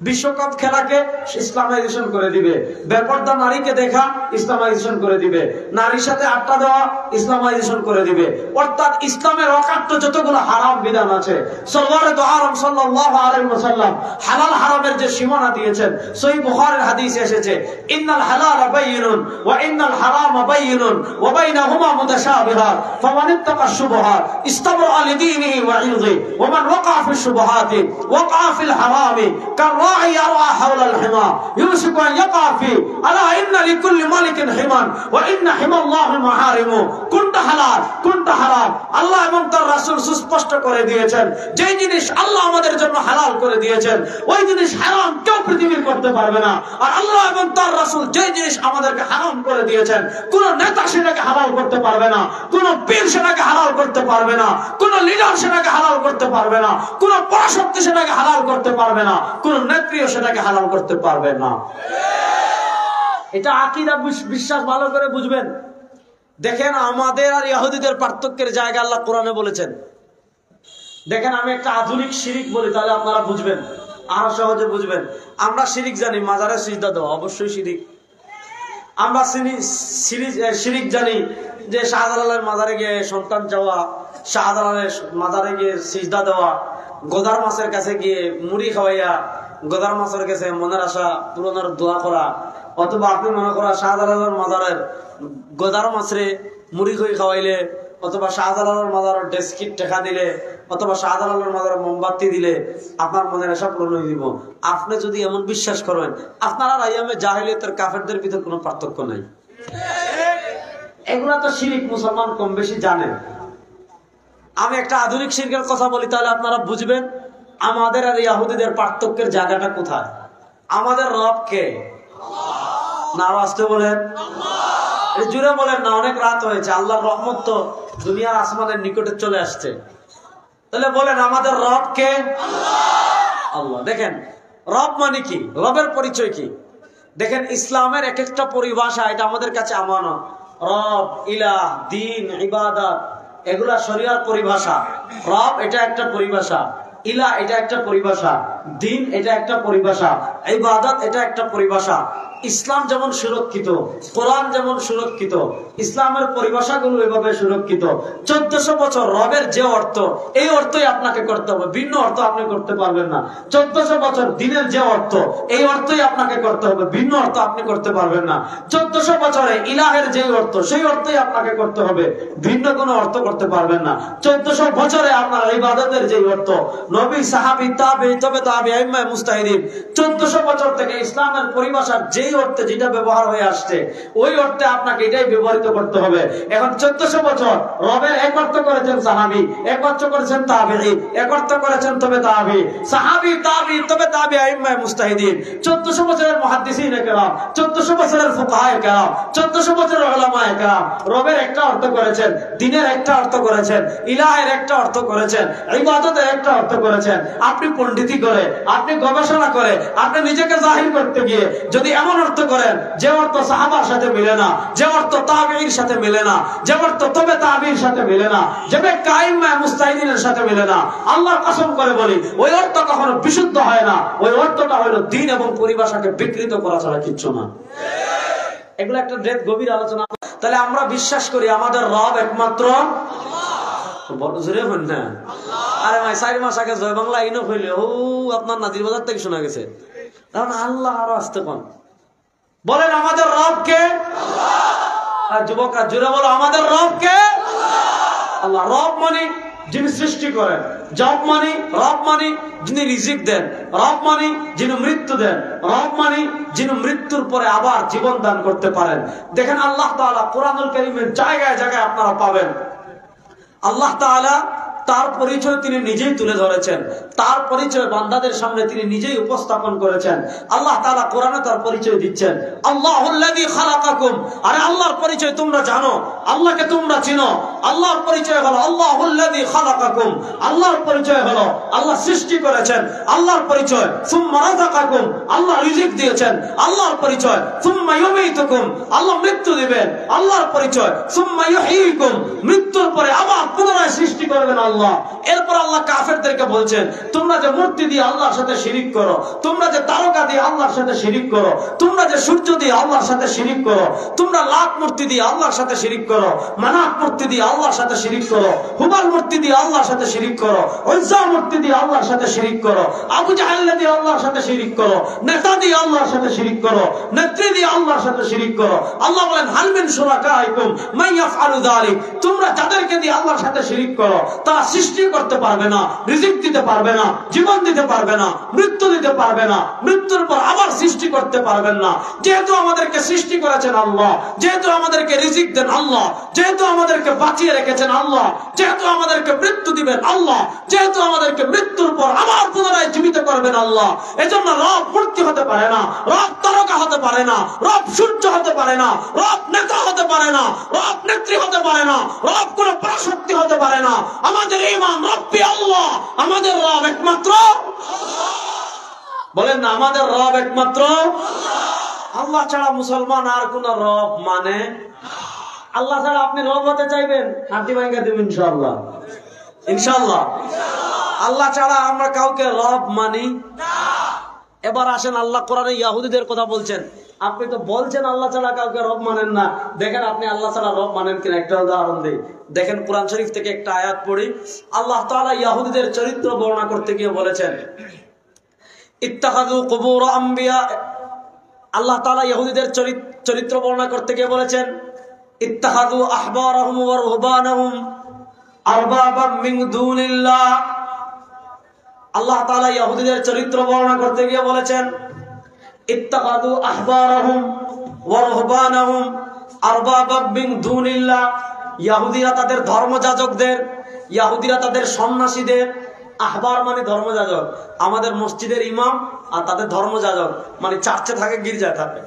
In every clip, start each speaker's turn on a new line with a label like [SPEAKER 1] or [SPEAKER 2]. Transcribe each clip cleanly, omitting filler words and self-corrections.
[SPEAKER 1] বিশ্বকাপ খেলাকে ইসলামাইজেশন করে দিবে, বেপরদা নারীকে দেখা ইসলামাইজেশন করে দিবে, নারীর সাথে আড্ডা দেওয়া ইসলামাইজেশন করে দিবে। অর্থাৎ ইসলামের অকাট্য যতগুলো হারাম বিধান আছে, সরওয়ারে দো আলম সাল্লাল্লাহু আলাইহি ওয়াসাল্লাম হালাল হারামের যে সীমানা দিয়েছেন, সহিহ বুখারীর হাদিসে এসেছে, ইন্নাল হালালা বাইয়িনুন ওয়া ইন্নাল হারামা বাইয়িনুন ওয়া বাইনাহুমা মুতাশাবিহাত ফামান ইত্তাকা শুবহাত ইসতাবরা লিদীনিহি ওয়া ইরদিহি ওয়া মান ওয়াকা ফিশ শুবহাতি ওয়াকা ফিল হারামি কাররাই ইয়ারআ হাওলাল হিমা ইউশিকু আন ইয়াকা ফি আলা ইন্না লিকুল্লি মালিকিন হিমান ওয়া ইন্না হিমাল্লাহিল মাহারিমু। কোনটা হালাল কোনটা হারাম আল্লাহ এবং তার রাসূল সুস্পষ্ট করে দিয়েছেন। যেই জিনিস আল্লাহ আমাদের জন্য হালাল করে দিয়েছেন, ওই জিনিস হারাম কেউ পৃথিবীর করতে পারবে না। আর আল্লাহ এবং তার রাসূল যেই জিনিস আমাদেরকে হারাম করে দিয়েছেন, কোন নেতা সেটাকে হালাল করতে পারবে না, কোন পীর সেটাকে হালাল করতে পারবে না, কোন লিডার সেটাকে হালাল করতে পারবে না, কোন পরাশক্তি সেটাকে হালাল করতে পারবে না, কোন নেত্রীও সেটাকে হালাল করতে পারবে না। এটা আকীদা বিশ্বাস ভালো করে বুঝবেন। দেখেন আমাদের আর ইহুদিদের পার্থক্যের জায়গা আল্লাহ কোরআনে বলেছেন। দেখেন আমি একটা আধুনিক শিরিক বলি, তাহলে আপনারা বুঝবেন, আরো সহজে বুঝবেন। আমরা শিরিক জানি মাজারে সিজদা দেওয়া, অবশ্যই শিরিক। আমরা শিরিক জানি যে শাহজালালের মাজারে গিয়ে সন্তান চাওয়া, শাহজালালের মাজারে গিয়ে সিজদা দেওয়া, গোদার মাছের কাছে গিয়ে মুড়ি খাওয়াইয়া গোদার মাছের কাছে মনের আশা পূরণের দোয়া করা, অথবা আপনি মনে করা শাহজালালের মাজারের গোদার মাছরে মুড়ি খই খাওয়াইলে, অথবা শাহজালালের মাজারের ডেস্কিট টেকা দিলে, অথবা শাহজালালের মাজারের মোমবাতি দিলে আপনার মনের আশা পূরণ হয়ে দিব। আপনি যদি এমন বিশ্বাস করেন, আপনারা আইয়ামে জাহেলিয়াতের কাফেরদের ভিতর কোনো পার্থক্য নাই। এগুলা তো শিরিক মুসলমান কম বেশি জানেন। আমি একটা আধুনিক শিরকের কথা বলি, তাহলে আপনারা বুঝবেন আমাদের আর ইহুদিদের পার্থক্যের জায়গাটা কোথায়। আমাদের রব কে? না আরো আসতে বলেন, জুড়ে বলেন না, অনেক রাত হয়েছে, আল্লাহর রহমত তো দুনিয়ার আসমানের নিকটে চলে আসছে। তাহলে বলেন আমাদের রব কে? আল্লাহ। দেখেন রব মানে কি, রবের পরিচয় কি? দেখেন ইসলামের এক একটা পরিভাষা, এটা আমাদের কাছে আমানত। রব, ইলাহ, দ্বীন, ইবাদত, এগুলা শরিয়ার পরিভাষা। রব এটা একটা পরিভাষা, ইলাহ এটা একটা পরিভাষা, দ্বীন এটা একটা পরিভাষা, ইবাদত এটা একটা পরিভাষা। ইসলাম যেমন সুরক্ষিত, কোরআন যেমন সুরক্ষিত, ইসলামের পরিভাষাগুলো এভাবে সুরক্ষিত। 1400 বছর রবের যে অর্থ, এই অর্থই আপনাকে করতে হবে, ভিন্ন অর্থ আপনি করতে পারবেন না। 1400 বছর দিনের যে অর্থ, এই অর্থই আপনাকে করতে হবে, ভিন্ন অর্থ আপনি করতে পারবেন না। 1400 বছরে ইলাহের যে অর্থ, সেই অর্থই আপনাকে করতে হবে, ভিন্ন কোনো অর্থ করতে পারবেন না। 1400 বছরে আপনার ইবাদতের যে অর্থ, নবী, সাহাবী, তাবেঈ, তবে তাবেঈ, আইম্মায়ে মুজতাহিদিন 1400 বছর থেকে ইসলামের পরিভাষার যেই অর্থে যেটা ব্যবহার হয়ে আসছে, ওই অর্থে আপনাকে এটাই ব্যবহৃত করতে হবে। এখন 1400 বছর রবের এক অর্থ করেছেন সাহাবী, এক অর্থ করেছেন তাবেঈ, এক অর্থ করেছেন তবে তাবেঈ, সাহাবী, তাবেঈ, তবে তাবেঈ, আইম্মায়ে মুজতাহিদিন, 1400 বছরের মুহাদ্দিসিনে কেরাম, 1400 বছরের ফুকাহায়ে কেরাম, 1400 বছরের উলামায়ে কেরাম রবের একটা অর্থ করেছেন, দ্বীনের একটা অর্থ করেছেন, ইলাহের একটা অর্থ করেছেন, ইবাদতের একটা অর্থ করেছেন। আপনি পণ্ডিতি করে, আপনি গবেষণা করে, আপনি নিজেকে জাহির করতে গিয়ে যদি এমন অর্থ করেন যে অর্থ সাহাবার সাথে মিলে না, যে অর্থ তাবেঈর সাথে মিলে না, যে অর্থ তবে তাবেঈর সাথে মিলে না, যে আইম্মায়ে মুজতাহিদিনের সাথে মিলে না, আল্লাহর কসম করে বলি ওই অর্থ কখনো বিশুদ্ধ হয় না। ওই অর্থটা হলো দ্বীন এবং পরিভাষাকে বিকৃত করা ছাড়া কিচ্ছু না। এগুলো একটা গভীর আলোচনা। তাহলে আমরা বিশ্বাস করি আমাদের রব একমাত্র জোরে হন না। আরে ভাই 4 মাস আগে জয় বাংলা ইনো হইলে ও আপনার নাজির বাজার থেকে শোনা গেছে, কারণ আল্লাহ আরো আসতে পান। বলেন আমাদের রব কে? আর যুবকরা জোরে বলো আমাদের রব কে? আল্লাহ। রব মানে যিনি সৃষ্টি করেন, জব মানে রব মানে যিনি রিজিক দেন, রব মানে যিনি মৃত্যু দেন, রব মানে যিনি মৃত্যুর পরে আবার জীবন দান করতে পারেন। দেখেন আল্লাহ তাআলা কোরআনুল কারীমের জায়গায় জায়গায় আপনারা পাবেন আল্লাহ তাআলা তার পরিচয় তিনি নিজেই তুলে ধরেছেন, তার পরিচয় বান্দাদের সামনে তিনি নিজেই উপস্থাপন করেছেন। আল্লাহ তাআলা কোরআনে তার পরিচয় দিচ্ছেন, আল্লাহুল্লাযী খালাকাকুম। আরে আল্লাহর পরিচয় তোমরা জানো, আল্লাহকে তোমরা চিনো। আল্লাহর পরিচয় হলো আল্লাহুল্লাযী খালাকাকুম। আল্লাহর পরিচয় হলো আল্লাহ সৃষ্টি করেছেন। আল্লাহর পরিচয় সুম্মা রাযাকাকুম, আল্লাহ রিজিক দিয়েছেন। আল্লাহর পরিচয় সুম্মা ইউমীতুকুম, আল্লাহ মৃত্যু দিবেন। আল্লাহর পরিচয় সুম্মা ইউহয়ীকুম, মৃত্যুর পরে আবার পুনরায় সৃষ্টি করবেন আল্লাহ। আল্লাহ। এরপর আল্লাহ কাফেরদেরকে বলছেন, তোমরা যে মূর্তি দিয়ে আল্লাহর সাথে শিরিক করো, তোমরা যে তারকা দিয়ে আল্লাহর সাথে শিরিক করো, তোমরা যে সূর্য দিয়ে আল্লাহর সাথে শিরিক করো, তোমরা লাত মূর্তি দিয়ে আল্লাহর সাথে শিরিক করো, মানাত মূর্তি দিয়ে আল্লাহর সাথে শিরিক করো, হুবাল মূর্তি দিয়ে আল্লাহর সাথে শিরিক করো, উজ্জা মূর্তি দিয়ে আল্লাহর সাথে শিরিক করো, আবু জাহেল দিয়ে আল্লাহর সাথে শিরিক করো, নেতা দিয়ে আল্লাহর সাথে শিরিক করো, নেত্রী দিয়ে আল্লাহর সাথে শিরিক করো। আল্লাহ বলেন, হাল মিন শুরাকাইকুম মান ইয়াফআলু যালিক, তোমরা যাদেরকে দিয়ে আল্লাহর সাথে শিরিক করো, তারা সৃষ্টি করতে পারবে না, রিজিক দিতে পারবে না, জীবন দিতে পারবে না, মৃত্যু দিতে পারবে না, মৃত্যুর পর আবার সৃষ্টি করতে পারবেন না। যেহেতু আমাদেরকে সৃষ্টি করেছেন আল্লাহ, যেহেতু আমাদেরকে রিজিক দেন আল্লাহ, যেহেতু আমাদেরকে বাঁচিয়ে রেখেছেন আল্লাহ, যেহেতু আমাদেরকে মৃত্যু দিবেন আল্লাহ, যেহেতু আমাদেরকে মৃত্যুর পর আবার পুনরায় জীবিত করবেন আল্লাহ, এজন্য রব মূর্তি হতে পারে না, রব তারকা হতে পারে না, রব সূর্য হতে পারে না, রব নেতা হতে পারে না, রব নেত্রী হতে পারে না, রব কোন পরাশক্তি হতে পারে না। আমাদের ঈমান রব্বি আল্লাহ, আমাদের রব একমাত্র আল্লাহ। বলেন না, আমাদের রব একমাত্র আল্লাহ ছাড়া মুসলমান আর কোন রব মানে আল্লাহ ছাড়া। আপনি রব হতে চাইবেন, হাতি ভাঙ্গা দেবেন ইনশাআল্লাহ, ইনশাআল্লাহ। আল্লাহ ছাড়া আমরা কাউকে রব মানি না। এবার আসেন, আল্লাহ কোরআনে ইহুদিদের কথা বলছেন। আপনি তো বলছেন আল্লাহ ছাড়া কাউকে রব মানেন না, দেখেন আপনি আল্লাহ ছাড়া রব মানেন কিনা। একটা উদাহরণ দিই, দেখেন কোরআন শরীফ থেকে একটা আয়াত পড়ি। আল্লাহ তাআলা ইহুদিদের চরিত্র বর্ণনা করতে গিয়ে বলেছেন, ইত্তাখাযু কুবুর আম্বিয়া। আল্লাহ তাআলা ইহুদিদের চরিত্র বর্ণনা করতে গিয়ে বলেছেন, ইত্তাখাযু আহবারাহুম ওয়া রুহবানাহুম আরবাবাম মিন দুনিল্লাহ। আল্লাহ তাআলা ইহুদিদের চরিত্র বর্ণনা করতে গিয়ে বলেছেন, ইত্তাখাযু আহবারাহুম ওয়া রুহবানাহুম আরবাবাম মিন দুনিল্লাহ। ইহুদিরা তাদের ধর্মযাজকদের, ইহুদিরা তাদের সন্ন্যাসীদের, আহবার মানে ধর্মযাজক, আমাদের মসজিদের ইমাম, আর তাদের ধর্মযাজক মানে চার্চে থাকে, গির্জায় থাকে।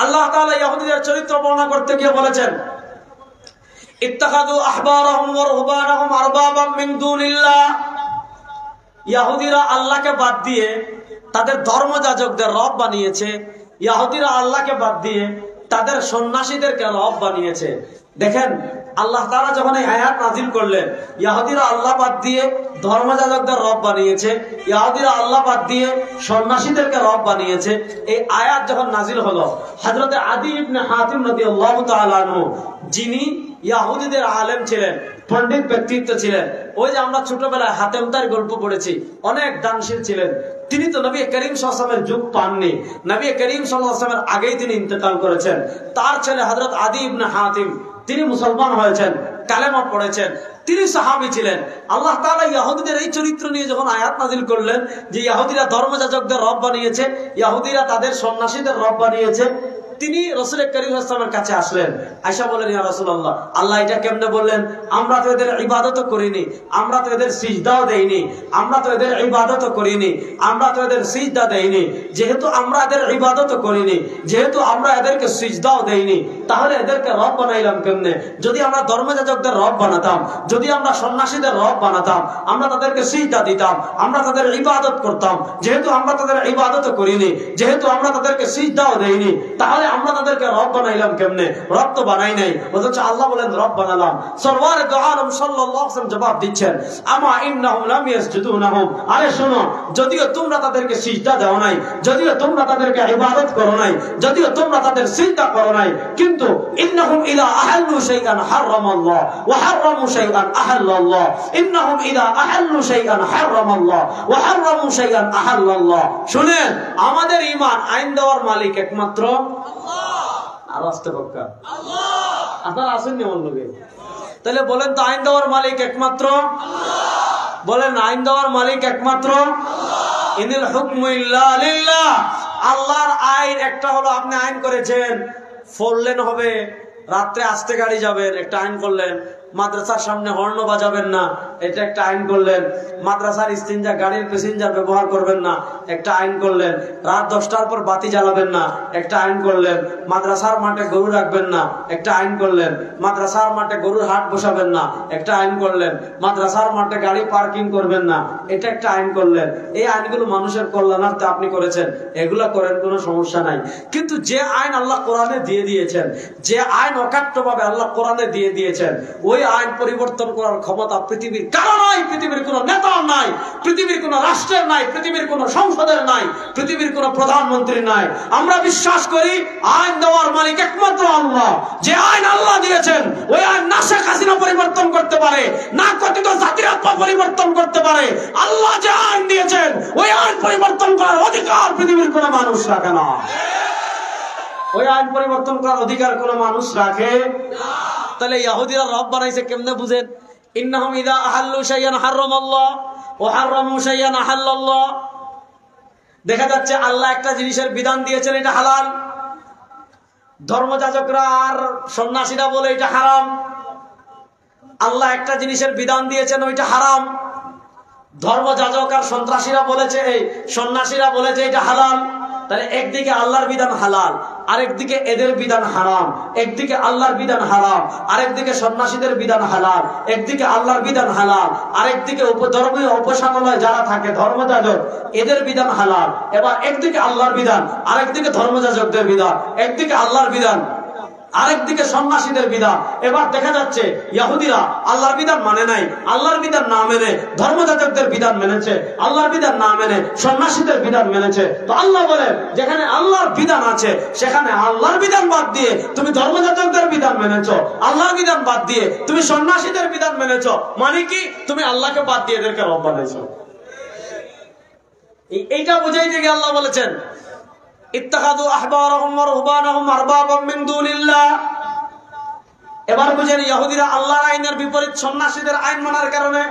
[SPEAKER 1] আল্লাহ তাআলা ইহুদিদের চরিত্র বর্ণনা করতে গিয়ে বলেছেন, ইত্তাখাযু আহবারাহুম ওয়া রুহবানাহুম আরবাবাম মিন দুনিল্লাহ। ইহুদিরা আল্লাহকে বাদ দিয়ে তাদের ধর্মযাজকদের রব বানিয়েছে, ইহুদিরা আল্লাহকে বাদ দিয়ে তাদের সন্ন্যাসীদেরকে রব বানিয়েছে। দেখেন আল্লাহ তাআলা যখন এই আয়াত নাযিল করলেন, ইহুদিরা আল্লাহ বাদ দিয়ে ধর্মযাজকদের রব বানিয়েছে, ইহুদিরা আল্লাহ বাদ দিয়ে সন্ন্যাসীদেরকে রব বানিয়েছে। এই আয়াত যখন নাযিল হলো, হযরত আদী ইবনে হাতিম রাদিয়াল্লাহু তাআলা আনহু, যিনি ইহুদিদের আলেম ছিলেন, পণ্ডিত ব্যক্তিত্ব ছিলেন, ওই যে আমরা ছোটবেলায় হাতেম তার গল্প পড়েছি, অনেক দানশীল ছিলেন। তিনি তো নবী করিম সাল্লাল্লাহু আলাইহি ওয়াসাল্লামের যুগ পাননি, নবী করিম সাল্লাল্লাহু আলাইহি ওয়াসাল্লামের আগেই তিনি ইন্তেকাল করেছেন। তার ছেলে হযরত আদী ইবনে হাতিম, তিনি মুসলমান হয়েছেন, কালেমা পড়েছেন, তিনি সাহাবী ছিলেন। আল্লাহ তাআলা ইহুদিদের এই চরিত্র নিয়ে যখন আয়াত নাযিল করলেন যে ইহুদিরা ধর্মযাজকদের রব বানিয়েছে, ইহুদিরা তাদের সন্ন্যাসীদের রব বানিয়েছে, তিনি রাসূল করিম সাল্লাল্লাহু আলাইহি ওয়াসাল্লামের কাছে আসলেন। আয়েশা বলেন, ইয়া রাসূলুল্লাহ, আল্লাহ এটা কেমনে বললেন? আমরা তো এদের ইবাদত করিনি, আমরা তো এদের সিজদাও দেইনি, আমরা তো এদের ইবাদত করিনি, আমরা তো এদের সিজদা দেইনি। যেহেতু আমরা এদের ইবাদত করিনি, যেহেতু আমরা এদেরকে সিজদাও দেইনি, তাহলে এদেরকে রব বানাইলাম কেমনে? যদি আমরা ধর্মযাজকদের রব বানাতাম, যদি আমরা সন্ন্যাসীদের রব বানাতাম, আমরা তাদেরকে সিজদা দিতাম, আমরা তাদের ইবাদত করতাম, যেহেতু আমরা তাদের ইবাদত করিনি, যেহেতু আমরা তাদেরকে সিজদাও দেইনি, তাহলে আমরা তাদেরকে রব বানাইলাম কেমনে? রব তো বানাই নাই, অথচ আল্লাহ বলেন রব বানালাম। সরওয়ারে দু আলম সাল্লাল্লাহু আলাইহি ওয়াসাল্লাম জবাব দিচ্ছেন, আমা ইন্নাহুম লাম ইয়াসজুদু লাহুম। আরে শোনো, যদিও তোমরা তাদেরকে সিজদা দাও নাই, যদিও তোমরা তাদেরকে ইবাদত করো নাই, যদিও তোমরা তাদের সিজদা করো নাই, কিন্তু ইন্নাহুম ইযা আহাল্লু শাইআন হারামাল্লাহ ওয়া হারামু শাইআন আহাল্লাল্লাহ। ইন্নাহুম ইযা আহাল্লু শাইআন হারামাল্লাহ ওয়া হারামু শাইআন আহাল্লাল্লাহ। শুনেন, আমাদের ঈমান আইন দেওয়ার মালিক একমাত্র আর আস্তে পক্কা আল্লাহ। আপনারা আসেননি আমার লোকে? তাহলে বলেন তো, আইন দেওয়ার মালিক একমাত্র আল্লাহ। বলেন, আইন দেওয়ার মালিক একমাত্র আল্লাহ। ইনিল হুকমু ইল্লা লিল্লাহ। আল্লাহর আইন একটা হলো, আপনি আইন করেছেন 4 লেন হবে, রাত্রে আস্তে গাড়ি যাবেন, একটা আইন করলেন। মাদ্রাসার সামনে হর্ন বাজাবেন না, এটা একটা আইন করলেন। মাদ্রাসার ইস্তিনজা গাড়ির প্যাসেঞ্জার ব্যবহার করবেন না, একটা আইন করলেন। রাত 10টার পর বাতি জ্বালাবেন না, একটা আইন করলেন। মাদ্রাসার মাঠে গরু রাখবেন না, একটা আইন করলেন। মাদ্রাসার মাঠে গরুর হাট বসাবেন না, একটা আইন করলেন। মাদ্রাসার মাঠে গাড়ি পার্কিং করবেন না, এটা একটা আইন করলেন। এই আইনগুলো মানুষের কল্যাণার্থে আপনি করেছেন, এগুলা করেন, কোনো সমস্যা নাই। কিন্তু যে আইন আল্লাহ কোরআনে দিয়ে দিয়েছেন, যে আইন অকাট্যভাবে আল্লাহ কোরআনে দিয়ে দিয়েছেন, ওই আইন পরিবর্তন করার ক্ষমতা পৃথিবীর কারো নাই, পৃথিবীর কোন নেতার নাই, পৃথিবীর কোন রাষ্ট্রের নাই, পৃথিবীর কোন সংসদের নাই, পৃথিবীর কোন প্রধানমন্ত্রী নাই। আমরা বিশ্বাস করি আইন দেওয়ার মালিক একমাত্র আল্লাহ। যে আইন আল্লাহ দিয়েছেন ওই আইন না শেখ হাসিনা পরিবর্তন করতে পারে, না কথিত জাতির আত্মা পরিবর্তন করতে পারে। আল্লাহ যে আইন দিয়েছেন ওই আইন পরিবর্তন করার অধিকার পৃথিবীর কোন মানুষ রাখে না। ওই আইন পরিবর্তন করার অধিকার কোন মানুষ রাখে না। তাহলে ইহুদিরা রব বানাইছে কেমনে বুঝেন? ইন্নাহুম ইযা আহাল্লু শাইআন হারামাল্লাহ ওয়া হারামু শাইআন আহাল্লাল্লাহ। দেখা যাচ্ছে আল্লাহ একটা জিনিসের বিধান দিয়েছেন এটা হালাল, ধর্মযাজকরা আর সন্ন্যাসীরা বলে এটা হারাম। আল্লাহ একটা জিনিসের বিধান দিয়েছেন ওইটা হারাম, ধর্মযাজক আর সন্ত্রাসীরা বলেছে, এই সন্ন্যাসীরা বলেছে এটা হালাল। তাহলে একদিকে আল্লাহর বিধান হালাল, আরেকদিকে এদের বিধান হারাম। একদিকে আল্লাহর বিধান হারাম, আরেকদিকে সন্ন্যাসীদের বিধান হালাল। একদিকে আল্লাহর বিধান হালাল, আরেকদিকে ধর্মীয় উপাসনালয় যারা থাকে ধর্মযাজক এদের বিধান হালাল। এবার একদিকে আল্লাহর বিধান, আরেকদিকে ধর্মযাজকদের বিধান। একদিকে আল্লাহর বিধান, আরেকদিকে সন্ন্যাসীদের বিধান। এবার দেখা যাচ্ছে ইহুদিরা আল্লাহর বিধান মানে নাই, আল্লাহর বিধান না মেনে ধর্মযাজকদের বিধান মেনেছে, আল্লাহর বিধান না মেনে সন্ন্যাসীদের বিধান মেনেছে। তো আল্লাহ বলেন যেখানে আল্লাহর বিধান আছে সেখানে আল্লাহর বিধান বাদ দিয়ে তুমি ধর্মযাজকদের বিধান মেনেছো, আল্লাহর বিধান বাদ দিয়ে তুমি সন্ন্যাসীদের বিধান মেনেছো। মানে কি? তুমি আল্লাহকে বাদ দিয়ে এদেরকে রব বানাইছো। এইটা বুঝাইতে গিয়ে আল্লাহ বলেছেন ইত্তাখাযু আহবারাহুম ওয়া রুহবানাহুম আরবাবাম মিন দুনিল্লাহ। এবার বুঝেন ইহুদিরা আল্লাহর আইনের বিপরীত সন্ন্যাসীদের আইন মানার কারণে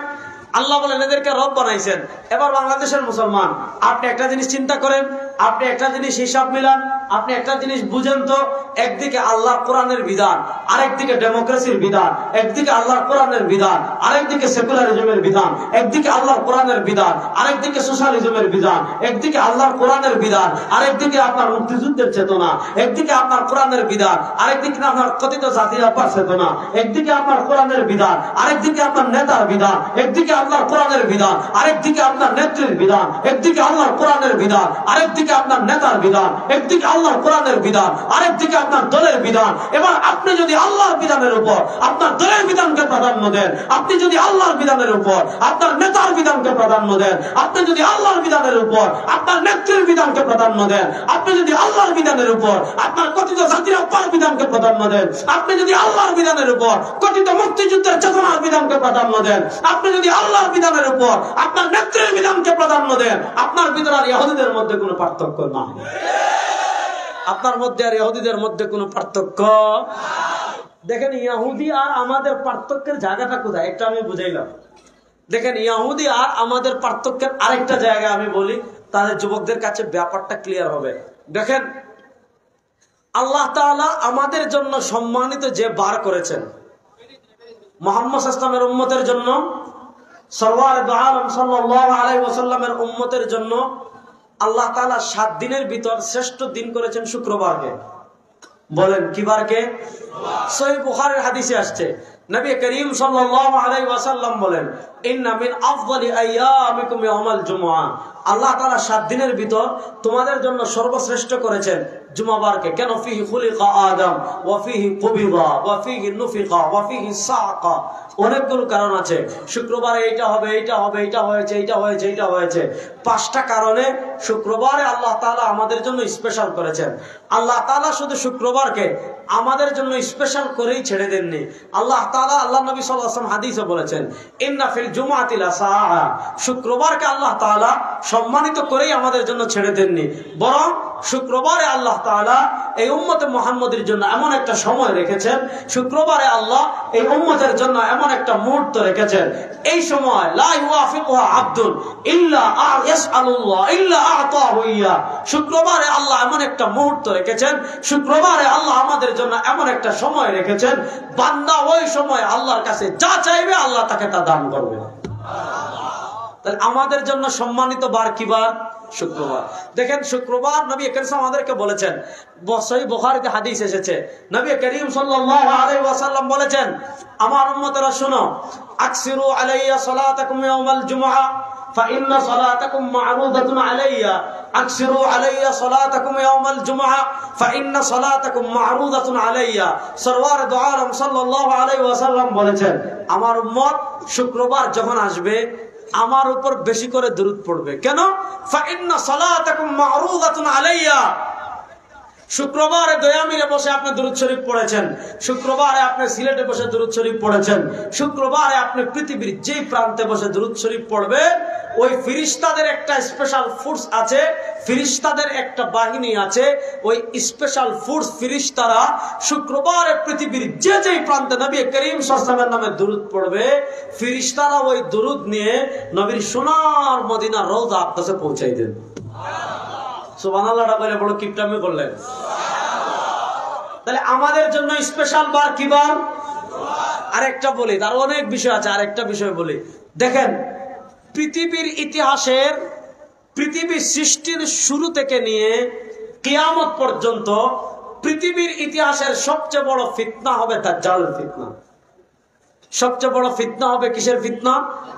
[SPEAKER 1] আল্লাহ বলেন এদেরকে রব বানাইছেন। এবার বাংলাদেশের মুসলমান আপনি একটা জিনিস চিন্তা করেন, আপনি একটা জিনিস হিসাব মিলান, আপনি একটা জিনিস বুঝেন তো, একদিকে আল্লাহর কোরআনের বিধান, আরেকদিকে ডেমোক্রেসির বিধান, একদিকে আল্লাহর কোরআনের বিধান, আরেকদিকে সেকুলারিজমের বিধান, একদিকে আল্লাহর কোরআনের বিধান, আরেকদিকে সোশ্যালিজমের বিধান, একদিকে আল্লাহর কোরআনের বিধান, আরেকদিকে আপনার মুক্তিযুদ্ধের চেতনা, একদিকে আপনার কোরআনের বিধান, আরেকদিকে আপনার কথিত জাতির আত্মার চেতনা, একদিকে আপনার কোরআনের বিধান, আরেকদিকে আপনার নেতার বিধান, একদিকে আল্লাহর কোরআনের বিধান, আরেকদিকে আপনার নেত্রীর বিধান, একদিকে আল্লাহর কোরআনের বিধান, আরেকদিকে আপনার নেতার বিধান, একদিকে আল্লাহর কোরআনের বিধান, আরেকদিকে আপনার দলের বিধান। এবার আপনি যদি আল্লাহর বিধানের উপর আপনার দলের বিধানকে প্রাধান্য দেন, আপনি যদি আল্লাহর বিধানের উপর আপনার নেতার বিধানকে প্রাধান্য দেন, আপনি যদি আল্লাহর বিধানের উপর আপনার নেত্রীর বিধানকে প্রাধান্য দেন, আপনি যদি আল্লাহর বিধানের উপর আপনার কথিত জাতির আত্মার বিধানকে প্রাধান্য দেন, আপনি যদি আল্লাহর বিধানের উপর কথিত মুক্তিযুদ্ধের চেতনার বিধানকে প্রাধান্য দেন, আপনি যদি আল্লাহর বিধানের উপর আপনার নেত্রীর বিধানকে প্রাধান্য দেন, আপনার ভিতরে আর ইহুদিদের মধ্যে কোনো পার্থক্য নাই। আপনার মধ্যে আর ইহুদিদের মধ্যে কোনো পার্থক্য। দেখেন ইহুদি আর আমাদের পার্থক্যের জায়গাটা কোথায় একটা আমি বুঝাইলাম। দেখেন ইহুদি আর আমাদের পার্থক্যের আরেকটা জায়গা আমি বলি, তাহলে যুবকদের কাছে ব্যাপারটা ক্লিয়ার হবে। দেখেন আল্লাহ তাআলা আমাদের জন্য সম্মানিত যে বার করেছেন মুহাম্মদ সাল্লাল্লাহু আলাইহি ওয়াসাল্লামের উম্মতের জন্য, সরওয়ার দু আলম সাল্লাল্লাহু আলাইহি ওয়াসাল্লামের উম্মতের জন্য আল্লাহ তাআলা 7 দিনের ভিতর শ্রেষ্ঠ দিন করেছেন শুক্রবারকে। বলেন কি বারকে? সহিহ বুখারীর হাদিসে আসছে নবী করিম সাল্লাল্লাহু আলাইহি ওয়াসাল্লাম বলেন ইন্না মিন আফদালি আইয়ামিকুম ইয়াউমাল জুমআহ। আল্লাহ তাআলা 7 দিনের ভিতর তোমাদের জন্য সর্বশ্রেষ্ঠ করেছেন জুমাবারকে। কেন? ফিহি খুলিকা আদম ওয়া ফিহি কুবিদা ওয়া ফিহি নুফিকা ওয়া ফিহি সাকা। অনেকগুলো কারণ আছে। শুক্রবারে এইটা হবে, এইটা হবে, এইটা হয়েছে, এইটা হয়েছে, এইটা হয়েছে। 5টা কারণে শুক্রবারে আল্লাহ তাআলা আমাদের জন্য স্পেশাল করেছেন। আল্লাহ তাআলা শুধু শুক্রবারকে আমাদের জন্য স্পেশাল করেই ছেড়ে দেননি। আল্লাহ তাআলা আল্লাহ নবী সাল্লাল্লাহু আলাইহি ওয়াসাল্লাম হাদিসে বলেছেন ইন্না ফিল জুমআতি লাসাআ। শুক্রবারকে আল্লাহ তাআলা সম্মানিত করেই আমাদের জন্য ছেড়ে দেননি, বরং শুক্রবারে আল্লাহ তাআলা এই উম্মতে মুহাম্মদের জন্য এমন একটা সময় রেখেছেন, শুক্রবারে আল্লাহ এই উম্মতের জন্য এমন একটা মুহূর্ত রেখেছেন, এই সময় লা ইউয়াফিকুহা আবদুন ইল্লা ইয়াসআলুল্লাহ ইল্লা আ'তাহু ইয়া। শুক্রবারে আল্লাহ এমন একটা মুহূর্ত রেখেছেন, শুক্রবারে আল্লাহ আমাদের জন্য এমন একটা সময় রেখেছেন, বান্দা ওই সময় আল্লাহর কাছে যা চাইবে আল্লাহ তাকে তা দান করবে। তাহলে আমাদের জন্য সম্মানিত বার কি বার? শুক্রবার। দেখেন শুক্রবার নবী করিম আমাদেরকে বলেছেন, সহিহ বুখারীতে হাদিস এসেছে, নবী করিম সাল্লাল্লাহু আলাইহি ওয়াসাল্লাম বলেছেন আমার উম্মতেরা শুনো, আকসিরু আলাইয়া সালাতাকুম ইয়াউমাল জুমআহ ফাইন্না সালাতাকুম মা'রুদাতুন আলাইয়া আকসিরু আলাইয়া সালাতাকুম ইয়াওমাল জুমআ ফাইন্না সালাতাকুম মা'রুদাতুন আলাইয়া। সরওয়ার দু আলম সাল্লাল্লাহু আলাইহি ওয়াসাল্লাম বলেছেন, আমার উম্মত শুক্রবার যখন আসবে আমার উপর বেশি করে দরুদ পড়বে। কেন? ফাইন্না সালাতাকুম মা'রুদাতুন আলাইয়া। শুক্রবারে দয়ামিরে বসে আপনি দুরূদ শরীফ পড়েছেন, শুক্রবারে আপনি সিলেটে বসে দুরূদ শরীফ পড়েছেন, শুক্রবারে আপনি পৃথিবীর যেই প্রান্তে বসে দুরূদ শরীফ পড়বে, ওই ফেরেশতাদের একটা স্পেশাল ফোর্স আছে, ফেরেশতাদের একটা বাহিনী আছে, ওই স্পেশাল ফোর্স ফেরেশতারা শুক্রবারে পৃথিবীর যে যেই প্রান্তে নবী করিম সাল্লাল্লাহু আলাইহি ওয়াসাল্লামের নামে দুরূদ পড়বে, ফেরেশতারা ওই দুরূদ নিয়ে নবীর সোনার মদিনার রওজা আকদাসে পৌঁছাই দেন। সুবহানাল্লাহটা বলে বড় কিপটামি করলেন। তাহলে আমাদের জন্য স্পেশাল বার কি বার? আরেকটা বলি, তার অনেক বিষয় আছে, আরেকটা বিষয় বলি। দেখেন, পৃথিবীর ইতিহাসের, পৃথিবীর সৃষ্টির শুরু থেকে নিয়ে কিয়ামত পর্যন্ত পৃথিবীর ইতিহাসের সবচেয়ে বড় ফিতনা হবে দাজ্জালের ফিতনা। সবচেয়ে বড় ফিতনা হবে কিসের ফিতনা?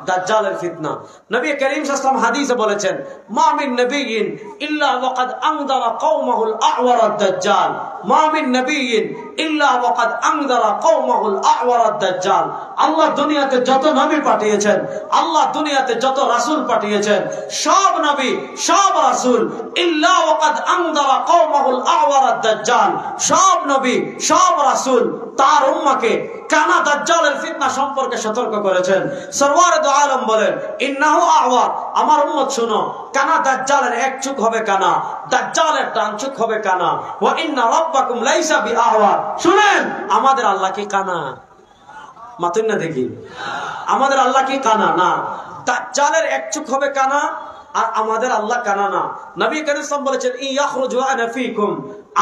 [SPEAKER 1] দাজ্জালের ফিতনা। নবী করিম সাল্লাল্লাহু আলাইহি ওয়াসাল্লাম হাদিসে বলেছেন, মা মিন নবিয়্যিন ইল্লা ওয়াকাদ আনযারা কওমাহুল আ'ওয়ার আদ-দাজ্জাল, মা মিন নবিয়্যিন ইল্লা ওয়াকাদ আনযারা কওমাহুল আ'ওয়ার আদ-দাজ্জাল। আল্লাহ দুনিয়াতে যত নবী পাঠিয়েছেন, আল্লাহ দুনিয়াতে যত রাসূল পাঠিয়েছেন, সব নবী সব রাসূল ইল্লা ওয়াকাদ আনযারা কওমাহুল আ'ওয়ার আদ-দাজ্জাল, সব নবী সব রাসূল তার উম্মতকে কানা দাজ্জালের ফিতনা সম্পর্কে সতর্ক করেছেন। সরওয়ার দু আলম বলেন, ইন্নাহু আ'ওয়ার, আমার উম্মত শুনো, কানা দাজ্জালের এক চোখ হবে কানা, দাজ্জালের ডান চোখ হবে কানা। ওয়া ইন্না রাব্বাকুম লাইসা বিআ'ওয়ার, শুনেন আমাদের আল্লাহ কি কানা? মাতুন না দেখি, আমাদের আল্লাহ কি কানা? না, দাজ্জালের এক চোখ হবে কানা আর আমাদের আল্লাহ কানা না। নবী করিম সাল্লাল্লাহু আলাইহি ওয়াসাল্লাম বলেছেন, ইয়াখরুজু আনা ফীকুম,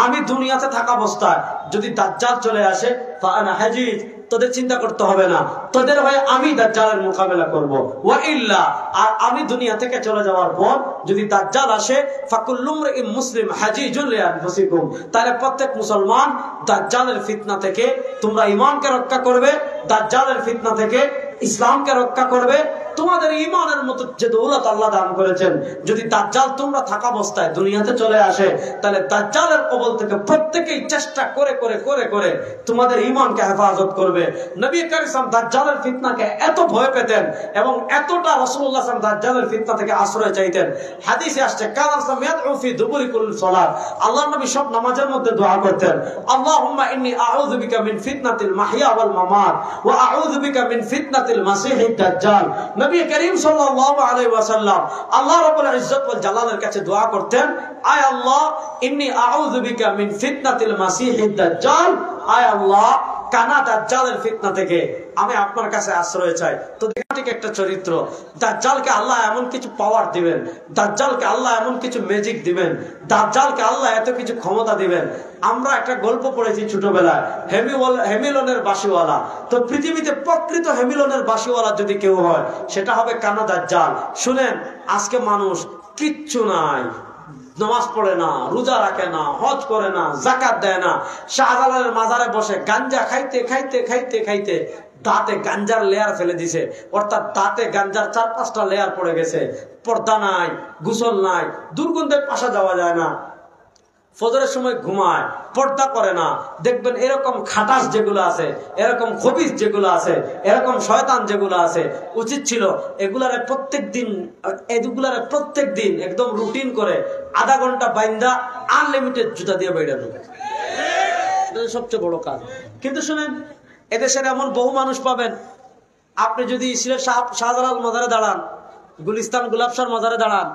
[SPEAKER 1] আমি দুনিয়াতে থাকা অবস্থায় যদি দাজ্জাল চলে আসে ফা আনা হাজিজ, তোদের চিন্তা করতে হবে না, তোদের হয়ে আমি দাজ্জালের মোকাবেলা করব। ওয়া ইল্লা, আর আমি দুনিয়া থেকে চলে যাওয়ার পর যদি দাজ্জাল আসে, ফাকুল্লু মুরইন মুসলিম হাজিজুন লিআনফুসিকুম, তাহলে প্রত্যেক মুসলমান দাজ্জালের ফিতনা থেকে তোমরা ঈমানকে রক্ষা করবে, দাজ্জালের ফিতনা থেকে ইসলামকে রক্ষা করবে। তোমাদের ঈমানের মতো যে দৌলত আল্লাহ দান করেছেন, যদি দাজ্জাল তোমরা থাকা অবস্থায় দুনিয়াতে চলে আসে, তাহলে দাজ্জালের কবল থেকে প্রত্যেকেই চেষ্টা করে করে করে করে তোমাদের ঈমানকে হেফাজত করবে। নবী করিম সাল্লাল্লাহু আলাইহি ওয়াসাল্লাম দাজ্জালের ফিতনাকে এত ভয় পেতেন এবং এতটা রাসূলুল্লাহ সাল্লাল্লাহু আলাইহি ওয়াসাল্লাম দাজ্জালের ফিতনা থেকে আশ্রয় চাইতেন। হাদিসে আসছে, কানা সামিয়াতু ফি দুবুরি কুল্লি সালাত, আল্লাহর নবী সব নামাজের মধ্যে দোয়া করতেন, আল্লাহুম্মা ইন্নী আউযু বিকা মিন ফিতনাতিল মাহইয়া ওয়াল মামাত ওয়া আউযু বিকা মিন ফিতনাতিল মাসিহিদ দাজ্জাল। নবী করিম সাল্লাল্লাহু আলাইহি ওয়াসাল্লাম আল্লাহ রাব্বুল ইজ্জত ওয়াল জালালের কাছে দোয়া করতেন, আয় আল্লাহ, ইন্নী আউযু বিকা মিন ফিতনাতিল মাসিহিদ দাজ্জাল, আয় আল্লাহ, কানা দাজ্জালের ফিতনা থেকে আমি আপনার কাছে আশ্রয় চাই। তো ঠিক একটা চরিত্র, দাজ্জালকে আল্লাহ এমন কিছু পাওয়ার দিবেন, দাজ্জালকে আল্লাহ এমন কিছু ম্যাজিক দিবেন, দাজ্জালকে আল্লাহ এত কিছু ক্ষমতা দিবেন। আমরা একটা গল্প পড়েছি ছোটবেলায়, হেমিলনের বাঁশিওয়ালা। তো পৃথিবীতে প্রকৃত হেমিলনের বাঁশিওয়ালা যদি কেউ হয়, সেটা হবে কানা দাজ্জাল। শুনেন, আজকে মানুষ কিচ্ছু নাই, নামাজ পড়ে না, রোজা রাখে না, হজ করে না, যাকাত দেয় না, শাহজালালের মাজারে বসে গাঞ্জা খাইতে খাইতে খাইতে খাইতে দাঁতে গাঞ্জার লেয়ার ফেলে দিছে, অর্থাৎ দাঁতে গাঞ্জার 4-5টা লেয়ার পড়ে গেছে। পর্দা নাই, গোসল নাই, দুর্গন্ধে পাশা যাওয়া যায় না, ফজরের সময় ঘুমায়, পর্দা করে না। দেখবেন এরকম খাটাস যেগুলো আছে, এরকম খবিস যেগুলো আছে, এরকম শয়তান যেগুলো আছে, উচিত ছিল এগুলারে প্রত্যেক দিন একদম রুটিন করে আধা ঘন্টা বাইন্দা আনলিমিটেড জুতা দিয়ে বাইরে ঢোকে, সবচেয়ে বড় কাজ। কিন্তু শুনেন, এদেশের এমন বহু মানুষ পাবেন, আপনি যদি সিলেট শাহজালাল মাজারে দাঁড়ান, গুলিস্তান গুলাবশার মাজারে দাঁড়ান,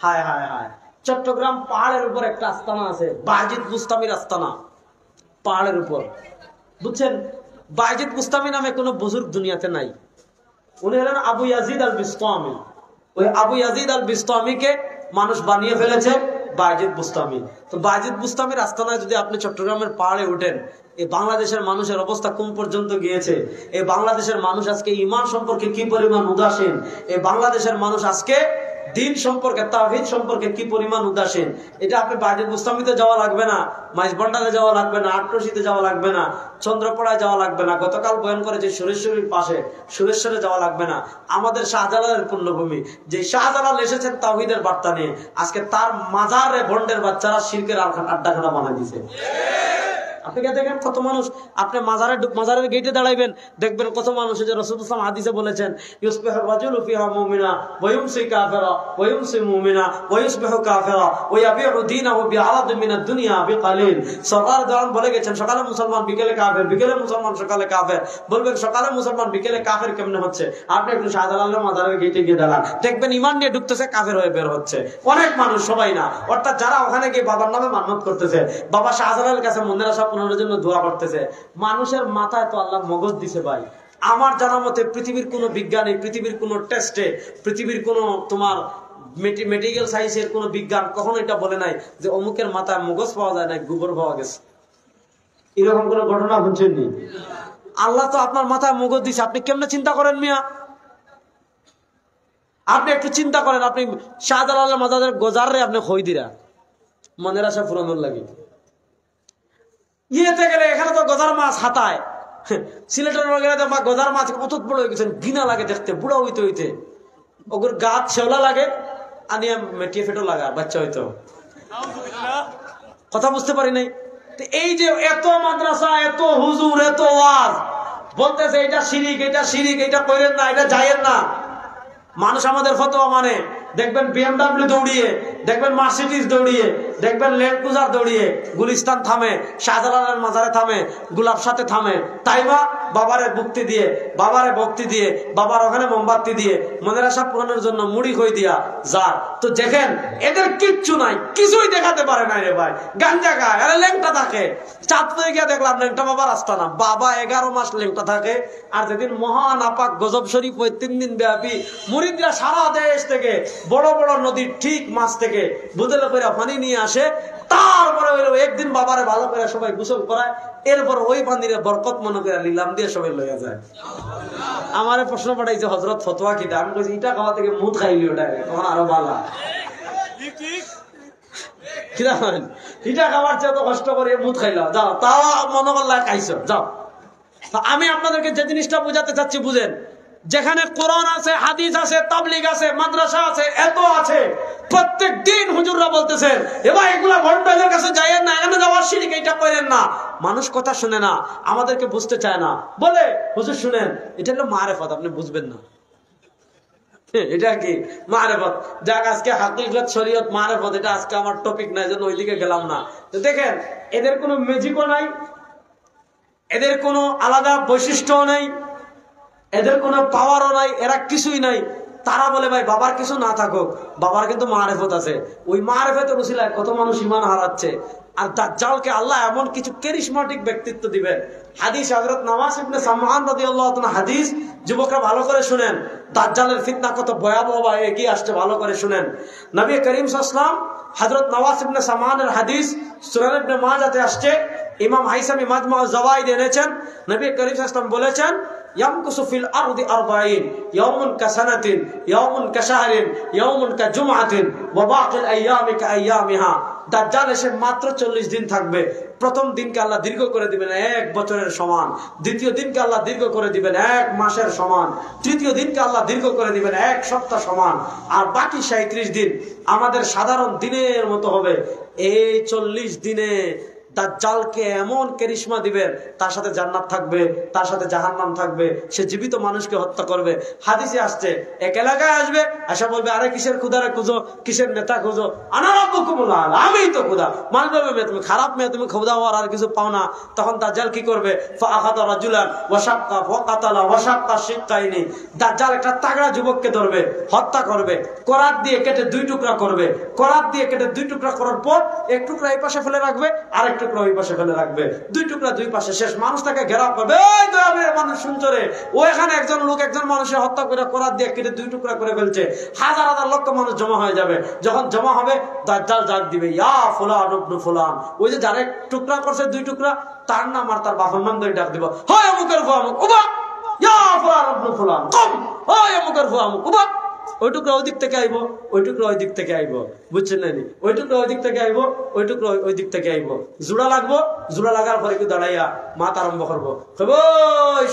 [SPEAKER 1] হায় হায় হায়, চট্টগ্রাম পাহাড়ের উপর একটা আস্তানা আছে, বায়েজিদ বুস্তামির আস্তানা, পাহাড়ের উপর, বুঝছেন? বায়েজিদ বুস্তামি নামে কোনো বুজুর্গ দুনিয়াতে নাই। উনি হলেন আবু ইয়াজিদ আল বিস্তামি। ওই আবু ইয়াজিদ আল বিস্তামিকে মানুষ বানিয়ে ফেলেছে বায়েজিদ বুস্তামি। তো বায়েজিদ বুস্তামির আস্তানায় যদি আপনি চট্টগ্রামের পাহাড়ে উঠেন, এই বাংলাদেশের মানুষের অবস্থা কোন পর্যন্ত গিয়েছে, এই বাংলাদেশের মানুষ আজকে ঈমান সম্পর্কে কি পরিমাণ উদাসীন, এই বাংলাদেশের মানুষ আজকে দিন সম্পর্কে, তাওহীদ সম্পর্কে কি পরিমাণ উদাসীন, এটা আপনি বাইরে মুস্তামিতে যাওয়া লাগবে না, মাইজবন্ডালে যাওয়া লাগবে না, আটরশিতে যাওয়া লাগবে না, চন্দ্রপড়ায় যাওয়া লাগবে না, গতকাল বয়ান করেছে সুরেশ্বরীর পাশে, সুরেশ্বরে যাওয়া লাগবে না। আমাদের শাহজালালের পুণ্যভূমি, যে শাহজালাল এসেছেন তাওহীদের বার্তা নিয়ে, আজকে তার মাজারে বন্ডের বাচ্চারা শিরকের আড্ডাখানা বানাই দিছে। আপনি দেখেন কত মানুষ, আপনি মাজারের গেটে দাঁড়াইবেন, দেখবেন কত মানুষ, যে রাসূলুল্লাহ সাল্লাল্লাহু আলাইহি ওয়াসাল্লাম হাদিসে বলেছেন ইউসবিহু রাজুলু ফিহা মুমিনা ওয়া ইউমসি কাফিরা ওয়া ইউমসি মুমিনা ওয়া ইউসবিহু কাফিরা ওয়া ইয়াবিউ দীনাহু বিআরাদিন মিনাদ দুনিয়া বিকালিল। সকালে দাঁড়ান বলে গেছেন, সকালে মুসলমান বিকেলে কাফের, বিকেলে মুসলমান সকালে কাফের। বলবেন সকালে মুসলমান বিকেলে কাফের কেমনে হচ্ছে? আপনি একটু শাহজালালের মাজারের গেটে গিয়ে দাঁড়ান, দেখবেন ঈমান নিয়ে ঢুকতেছে, কাফের হয়ে বের হচ্ছে। অনেক মানুষ, সবাই না, অর্থাৎ যারা ওখানে গিয়ে বাবার নামে মান্নত করতেছে, বাবা শাহজালালের কাছে মনের আশা পূরণের জন্য দোয়া করতেছে, মানুষের মাথায় তো আল্লাহ মগজ দিছে ভাই। আমার জানা মতে পৃথিবীর কোন বিজ্ঞানী, পৃথিবীর কোন টেস্টে, পৃথিবীর কোন তোমার মেডিকেল সায়েন্সের কোন বিজ্ঞান কখনো এটা বলে নাই যে অমুকের মাথায় মগজ পাওয়া যায় না, গোবর পাওয়া গেছে। এরকম কোন ঘটনা শুনছেননি? আল্লাহ তো আপনার মাথায় মগজ দিছে, আপনি কেমনে চিন্তা করেন মিয়া? আপনি একটু চিন্তা করেন, আপনি শাহজালালের মাজারের গজারে আপনি খই দিরা মনের আশা পূরণের লাগে ইয়েতে গেলে, এখানে তো গজার মাছ হাতায়, সিলেটের গজার মাছ কত বড় হয়ে গেছেন, ঘৃণা লাগে দেখতে, বুড়া হইতে হইতে, ওগুর গাছ শেওলা লাগে, আনিয়া মেটিয়ে ফেটো লাগা বাচ্চা হইতো। কথা বুঝতে পারি নাই। এই যে এত মাদ্রাসা, এত হুজুর, এত ওয়াজ বলতেছে এটা শিরিক, এটা শিরিক, এটা কইরেন না, এটা যাইয়েন না। মানুষ আমাদের ফতোয়া মানে, দেখবেন BMW দৌড়িয়ে, দেখবেন মার্সিডিজ দৌড়িয়ে, দেখবেন ল্যান্ড ক্রুজার দৌড়িয়ে গুলিস্তান থামে, শাহজালালের মাজারে থামে, গোলাপ সাথে থামে, তাইবা বাবারে ভক্তি দিয়ে, বাবারে ভক্তি দিয়ে, বাবার ওখানে মোমবাতি দিয়ে, মনের আশা পূরণের জন্য মুড়ি খই দিয়া যা। তো দেখেন এদের কিচ্ছু নাই, কিছুই দেখাতে পারে না রে ভাই। গাঞ্জা খায়, আরে ল্যাংটা থাকে। চাঁদপুরে গিয়ে দেখলাম ল্যাংটা বাবার রাস্তা না, বাবা 11 মাস ল্যাংটা থাকে। আর যেদিন মহান আপাক গজব শরীফ ওই 3 দিন ব্যাপী, মুরিদরা সারা দেশ থেকে, বড় বড় নদীর ঠিক মাছ থেকে বুদলে করে পানি নিয়ে আসে। তারপরে একদিন বাবারে ভালো করে সবাই গোসল করায়, এরপর ওই পানির বরকত মনে করে নিলাম দিয়ে সবাই লইয়া যায়। আমারে প্রশ্ন পাঠাইছে হযরত ফতোয়া কিটা? আমি কইছি এটা খাওয়া থেকে মুদ খাইলি, ওটা তখন আরো ভালো। কিরা করেন এটা খাবার চেয়ে তো কষ্ট করে মুদ খাইলাম, যাও তাও মনে করলা খাইছো, যাও। আমি আপনাদেরকে যে জিনিসটা বুঝাতে চাচ্ছি বুঝেন, যেখানে কোরআন আছে, হাদিস আছে, তাবলীগ আছে, মাদ্রাসা আছে, এত আছে, প্রত্যেক দিন হুজুররা বলতেছেন এবার এগুলা ভণ্ডদের কাছে যাইয়েন না, এখানে যাওয়ার শিরিক, এটা করেন না। মানুষ কথা শুনে না, আমাদেরকে বুঝতে চায় না, বলে হুজুর শুনেন এটা হলো মারেফত, আপনি বুঝবেন না। এটা কি মারেফত? যাক আজকে হাকিকত শরীয়ত মারেফত, এটা আজকে আমার টপিক নাই, জন্য ওইদিকে গেলাম না। তো দেখেন এদের কোনো ম্যাজিকও নাই, এদের কোনো আলাদা বৈশিষ্ট্যও নাই, এদের কোনো পাওয়ারও নাই, এরা কিছুই নাই। তারা বলে ভাই বাবার কিছু না থাকুক, বাবার কিন্তু মারেফত আছে। ওই মারেফতের উসিলায় কত মানুষ ঈমান হারাচ্ছে। আর দাজ্জালকে আল্লাহ এমন কিছু ক্যারিশমাটিক ব্যক্তিত্ব দিবেন। হাদিস হযরত নওয়াস ইবনে সামআন রাদিয়াল্লাহু তাআলা হাদিস, যুবকরা ভালো করে শুনেন, দাজ্জালের ফিতনা কত ভয়াবহ এগিয়ে আসছে, ভালো করে শুনেন। নবী করিম সাল্লাল্লাহু আলাইহি ওয়াসাল্লাম হযরত নওয়াস ইবনে সামআনের হাদিস সুনান ইবনে মাজাতে আসছে, ইমাম হাইসামি মাজমুউজ যাওয়াইদ এনেছেন। নবী করিম সাল্লাল্লাহু আলাইহি ওয়াসাল্লাম বলেছেন ইয়ামকুসু ফিল আরদি 40 ইয়াওমুন কাসানাতিন ইয়াওমুন কাশাহরিন ইয়াওমুন কাজুমআতিন ওয়া বাকিল আইয়ামি কাআইয়ামিহা। দাজ্জাল এসে মাত্র 40 দিন থাকবে। প্রথম দিনকে আল্লাহ দীর্ঘ করে দিবেন 1 বছরের সমান, দ্বিতীয় দিনকে আল্লাহ দীর্ঘ করে দিবেন 1 মাসের সমান, তৃতীয় দিনকে আল্লাহ দীর্ঘ করে দিবেন 1 সপ্তাহ সমান, আর বাকি 37 দিন আমাদের সাধারণ দিনের মতো হবে। এই 40 দিনে দাজ্জালকে এমন কারিশমা দিবেন, তার সাথে জান্নাত থাকবে, তার সাথে জাহান্নাম থাকবে, সে জীবিত মানুষকে হত্যা করবে। হাদিসে আসছে এক এলাকায় আসবে, আশা বলবে আরে কিসের খুদারে খুঁজো, কিসের নেতা খুঁজো, আনা রাব্বুকুমুল আ'লা, আমিই তো খুদা। মানুষ বলবে তুমি খারাপ মেয়ে, তুমি খুদা হওয়ার আর কিছু পাও না। তখন দাজ্জাল কি করবে? ফাআখাযা রাজুলান ওয়া শাক্কা ওয়া কাতালা ওয়া শাক্কা শিক্কাইনি। দাজ্জাল একটা তাগড়া যুবককে ধরবে, হত্যা করবে, করাত দিয়ে কেটে 2 টুকরা করবে। করাত দিয়ে কেটে 2 টুকরা করার পর এক টুকরা এই পাশে ফেলে রাখবে, আরেক টুকরা ওই পাশে ফেলে রাখবে, 2 টুকরা 2 পাশে। শেষ মানুষ তাকে ঘেরাও করবে, এই দয়াবের মানুষ শুনছো রে, ও এখানে একজন লোক একজন মানুষের হত্যা করে করাত দিয়ে কেটে 2 টুকরা করে ফেলছে। হাজার হাজার লক্ষ মানুষ জমা হয়ে যাবে। যখন জমা হবে দাজ্জাল ডাক দিবে, ইয়া ফুলান ইবনে ফুলান। ওই যে যারা টুকরা করছে 2 টুকরা, তার নাম আর তার বাবার নাম ধরে ডাক দিব, হয় অমুকের ফুয়া অমুক, ওবা ইয়া ফুলান ইবনে ফুলান, কম হয় অমুকের ফুয়া অমুক, ওবা ওই টুকরা ওই দিক থেকে আইব, ওই টুকরা ওই দিক থেকে আইব, বুঝছেন না? ওই টুকরা ওই দিক থেকে আইব, ওই টুকরা ওই দিক থেকে আইব, জোড়া লাগবো, জোড়া লাগার পরে কি দাঁড়াইয়া মাত আরম্ভ করবো,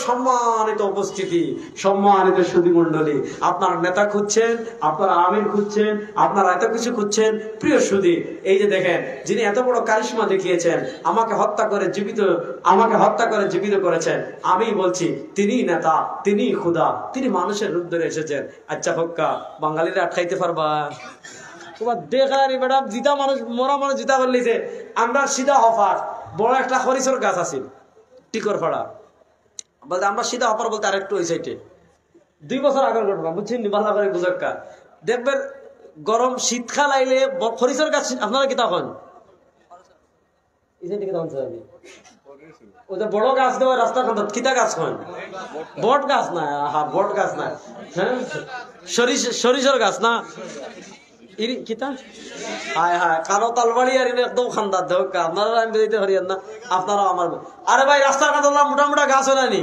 [SPEAKER 1] সম্মানিত উপস্থিতি, সম্মানিত সুধী মন্ডলী, আপনার নেতা খুঁজছেন, আপনার আমির খুঁজছেন, আপনারা এত কিছু খুঁজছেন। প্রিয় সুধী, এই যে দেখেন, যিনি এত বড় কারিশমা দেখিয়েছেন, আমাকে হত্যা করে জীবিত করেছেন, আমি বলছি তিনি নেতা, তিনি খুদা, তিনি মানুষের রূপ ধরে এসেছেন। আচ্ছা হক্কা, বাঙালিরা আটকাইতে পারবা? তোমার দেখানি ম্যাডাম, জিতা মানুষ, মরা মানুষ জিতা করলিছে। আমরা সিধা অফার, বড় একটা হরিচর গাছ আছে টিকর ফাড়া, বলতে আমরা সিধা অফার বলতে আরেকটু ওই সাইডে 2 বছর আগের ঘটনা, বুঝছেন? বালা করে বুঝক্কা দেখবেন, গরম শীতকাল আইলে হরিচর গাছ, আপনারা কি তখন বড় গাছ দেওয়া রাস্তা কিতা গাছ হয়, বট গাছ না, বট গাছ না, হ্যাঁ সরিষার গাছ না, কিতা হায় হায় কারো তালবাড়ি আর একদম খান্দার দেহ, আপনারা আমি বুঝাইতে পারি না, আপনারা আমার। আরে ভাই রাস্তার কাছে মোটা মোটা গাছ হয়নি,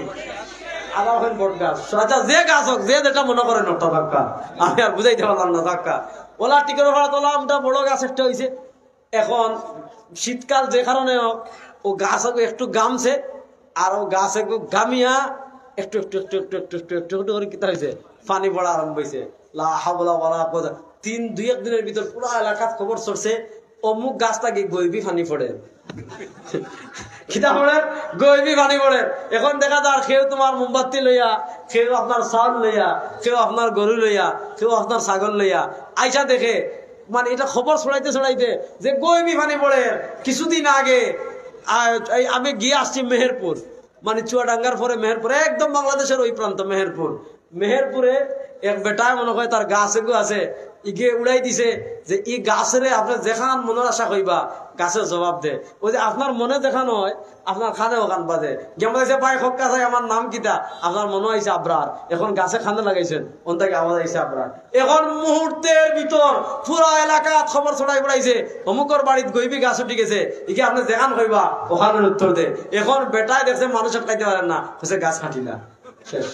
[SPEAKER 1] আবার ওখানে বট গাছ। আচ্ছা যে গাছ হোক, যে যেটা মনে করেন ওটা ধাক্কা, আমি আর বুঝাইতে পারলাম না ধাক্কা। ওলা টিকের ভাড়া তোলাম, বড় গাছ একটা হয়েছে। এখন শীতকাল যে কারণে ও গাছ একটু গামছে, আর ও গাছ একটু গামিয়া একটু একটু একটু একটু একটু একটু একটু একটু করে কিতা হয়েছে, পানি পড়া আরম্ভ হয়েছে। দুই এক দিনের ভিতর পুরো এলাকার খবর চলছে, অমুক গাছটা গিয়ে গইবি পানি পড়ে, খিদা পড়ে গইবি পানি পড়ে। এখন দেখা যায় কেউ তোমার মোমবাতি লইয়া, কেউ আপনার চাউল লইয়া, কেউ আপনার গরু লইয়া, কেউ আপনার ছাগল লইয়া আইসা দেখে, মানে এটা খবর ছড়াইতে ছড়াইতে যে গইবি পানি পড়ে। কিছুদিন আগে আমি গিয়ে আসছি মেহেরপুর, মানে চুয়াডাঙ্গার পরে মেহেরপুর, একদম বাংলাদেশের ওই প্রান্ত মেহেরপুরে এক বেটায় মনে হয় তার গাছ এগু আছে, ইগে উড়াই দিছে যে ই গাছরে আপনার যেখান মনের আশা কইবা গাছের জবাব দে। ওই যে আপনার মনে দেখানো হয়, আপনার খানে ওখান বাজে যেমন আছে পায়ে খক্কা থাকে, আমার নাম কিতা, আপনার মনে হয়েছে আবরার, এখন গাছে খানে লাগাইছেন, ওন থেকে আওয়াজ আইছে আবরার। এখন মুহূর্তের ভিতর পুরা এলাকা খবর ছড়াই পড়াইছে, অমুকর বাড়িতে গইবি গাছ উঠে গেছে, ইকে আপনি যেখান কইবা ওখানের উত্তর দে। এখন বেটায় দেখছে মানুষ খাইতে পারেন না, হচ্ছে গাছ খাটি না, শেষ